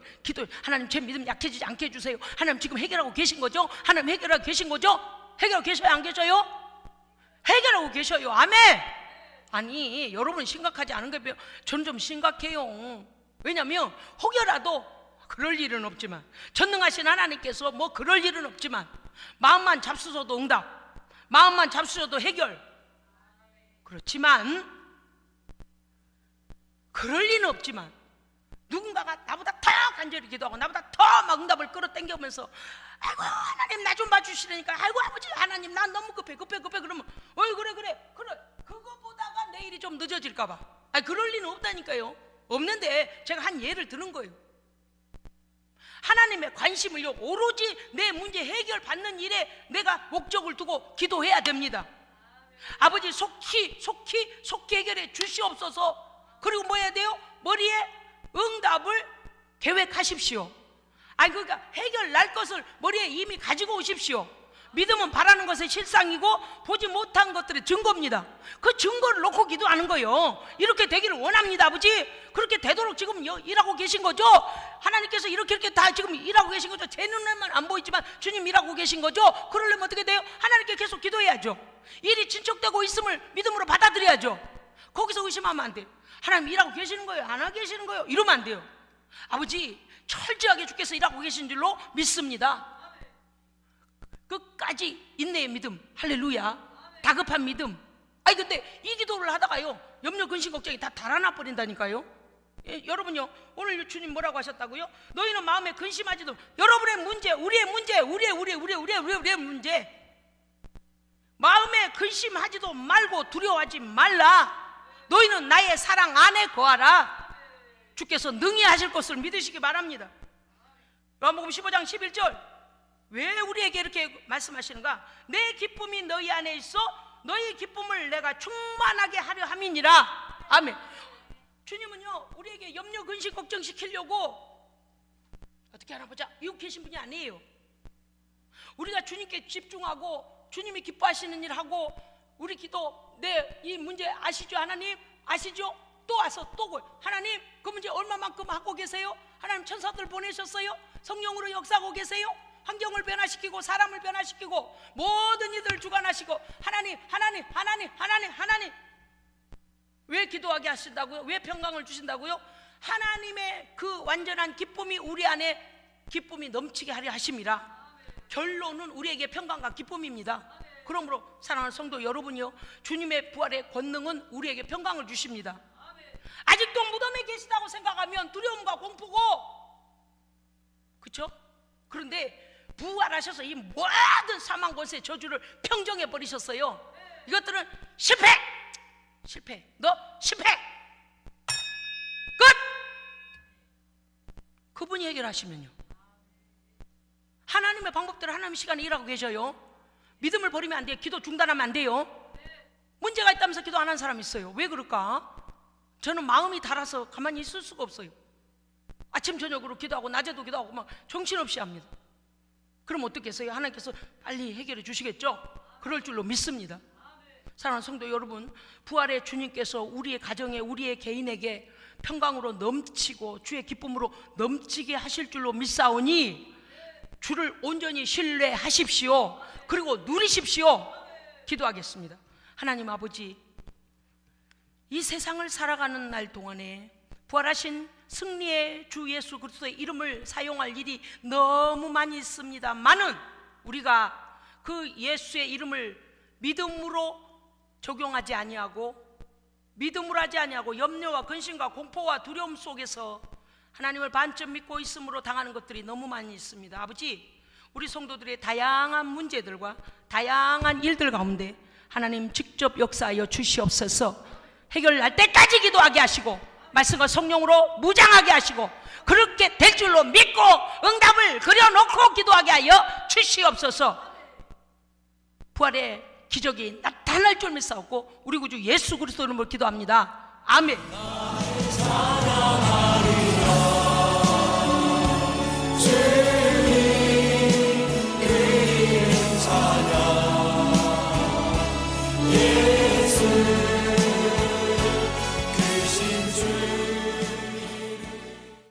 하나님, 제 믿음 약해지지 않게 해주세요. 하나님, 지금 해결하고 계신 거죠? 하나님, 해결하고 계신 거죠? 해결하고 계셔요? 안 계셔요? 해결하고 계셔요. 아멘. 아니, 여러분 심각하지 않은 게, 저는 좀 심각해요. 왜냐면 혹여라도, 그럴 일은 없지만, 전능하신 하나님께서 뭐 그럴 일은 없지만, 마음만 잡수셔도 응답, 마음만 잡수셔도 해결. 그렇지만, 그럴 리는 없지만, 누군가가 나보다 더 간절히 기도하고 나보다 더 막 응답을 끌어당겨오면서, 아이고 하나님 나 좀 봐주시라니까, 아이고 아버지 하나님 난 너무 급해 그러면, 그래 그거보다가 내일이 좀 늦어질까봐. 아니, 그럴 리는 없다니까요. 없는데 제가 한 예를 드는 거예요. 하나님의 관심을요, 오로지 내 문제 해결받는 일에 내가 목적을 두고 기도해야 됩니다. 아버지 속히 해결해 주시옵소서. 그리고 뭐 해야 돼요? 머리에 응답을 계획하십시오. 아니, 그러니까 해결 날 것을 머리에 이미 가지고 오십시오. 믿음은 바라는 것의 실상이고 보지 못한 것들의 증거입니다. 그 증거를 놓고 기도하는 거예요. 이렇게 되기를 원합니다. 아버지, 그렇게 되도록 지금 일하고 계신 거죠? 하나님께서 이렇게 다 지금 일하고 계신 거죠? 제 눈에만 안 보이지만 주님 일하고 계신 거죠? 그러려면 어떻게 돼요? 하나님께 계속 기도해야죠. 일이 진척되고 있음을 믿음으로 받아들여야죠. 거기서 의심하면 안 돼요. 하나님 일하고 계시는 거예요? 안 하고 계시는 거예요? 이러면 안 돼요. 아버지, 철저하게 주께서 일하고 계신 줄로 믿습니다. 끝까지 인내의 믿음, 할렐루야. 다급한 믿음. 아니, 근데 이 기도를 하다가요, 염려, 근심, 걱정이 다 달아나 버린다니까요. 여러분요, 오늘 주님 뭐라고 하셨다고요? 너희는 마음에 근심하지도. 여러분의 문제, 우리의 문제, 우리의 문제, 마음에 근심하지도 말고 두려워하지 말라. 너희는 나의 사랑 안에 거하라. 주께서 능히 하실 것을 믿으시기 바랍니다. 요한복음 15장 11절, 왜 우리에게 이렇게 말씀하시는가? 내 기쁨이 너희 안에 있어 너희 기쁨을 내가 충만하게 하려 함이니라. 아멘. 주님은요 우리에게 염려 근심 걱정시키려고 어떻게 하나 보자 이웃 계신 분이 아니에요. 우리가 주님께 집중하고 주님이 기뻐하시는 일 하고 우리 기도 내 이 문제 아시죠? 하나님 아시죠? 또 와서 또 하나님 그 문제 얼마만큼 하고 계세요? 하나님 천사들 보내셨어요? 성령으로 역사하고 계세요? 환경을 변화시키고 사람을 변화시키고 모든 이들을 주관하시고 하나님 왜 기도하게 하신다고요? 왜 평강을 주신다고요? 하나님의 그 완전한 기쁨이 우리 안에 기쁨이 넘치게 하려 하심이라. 결론은 우리에게 평강과 기쁨입니다. 그러므로 사랑하는 성도 여러분이요, 주님의 부활의 권능은 우리에게 평강을 주십니다. 아직도 무덤에 계시다고 생각하면 두려움과 공포고, 그렇죠? 그런데 부활하셔서 이 모든 사망 권세 저주를 평정해 버리셨어요. 이것들은 실패, 너 실패, 끝. 그분이 해결하시면요, 하나님의 방법대로 하나님 시간에 일하고 계셔요. 믿음을 버리면 안 돼요. 기도 중단하면 안 돼요. 문제가 있다면서 기도 안 하는 사람 있어요. 왜 그럴까? 저는 마음이 달아서 가만히 있을 수가 없어요. 아침 저녁으로 기도하고 낮에도 기도하고 막 정신없이 합니다. 그럼 어떻겠어요? 하나님께서 빨리 해결해 주시겠죠? 그럴 줄로 믿습니다. 사랑하는 성도 여러분, 부활의 주님께서 우리의 가정에 우리의 개인에게 평강으로 넘치고 주의 기쁨으로 넘치게 하실 줄로 믿사오니 주를 온전히 신뢰하십시오. 그리고 누리십시오. 기도하겠습니다. 하나님 아버지, 이 세상을 살아가는 날 동안에 부활하신 승리의 주 예수 그리스도의 이름을 사용할 일이 너무 많이 있습니다만은 우리가 그 예수의 이름을 믿음으로 적용하지 아니하고 믿음으로 하지 아니하고 염려와 근심과 공포와 두려움 속에서 하나님을 반쯤 믿고 있음으로 당하는 것들이 너무 많이 있습니다. 아버지, 우리 성도들의 다양한 문제들과 다양한 일들 가운데 하나님 직접 역사하여 주시옵소서. 해결할 때까지 기도하게 하시고 말씀과 성령으로 무장하게 하시고 그렇게 될 줄로 믿고 응답을 그려놓고 기도하게 하여 주시옵소서. 부활의 기적이 나타날 줄 믿사옵고 우리 구주 예수 그리스도 이름으로 기도합니다. 아멘.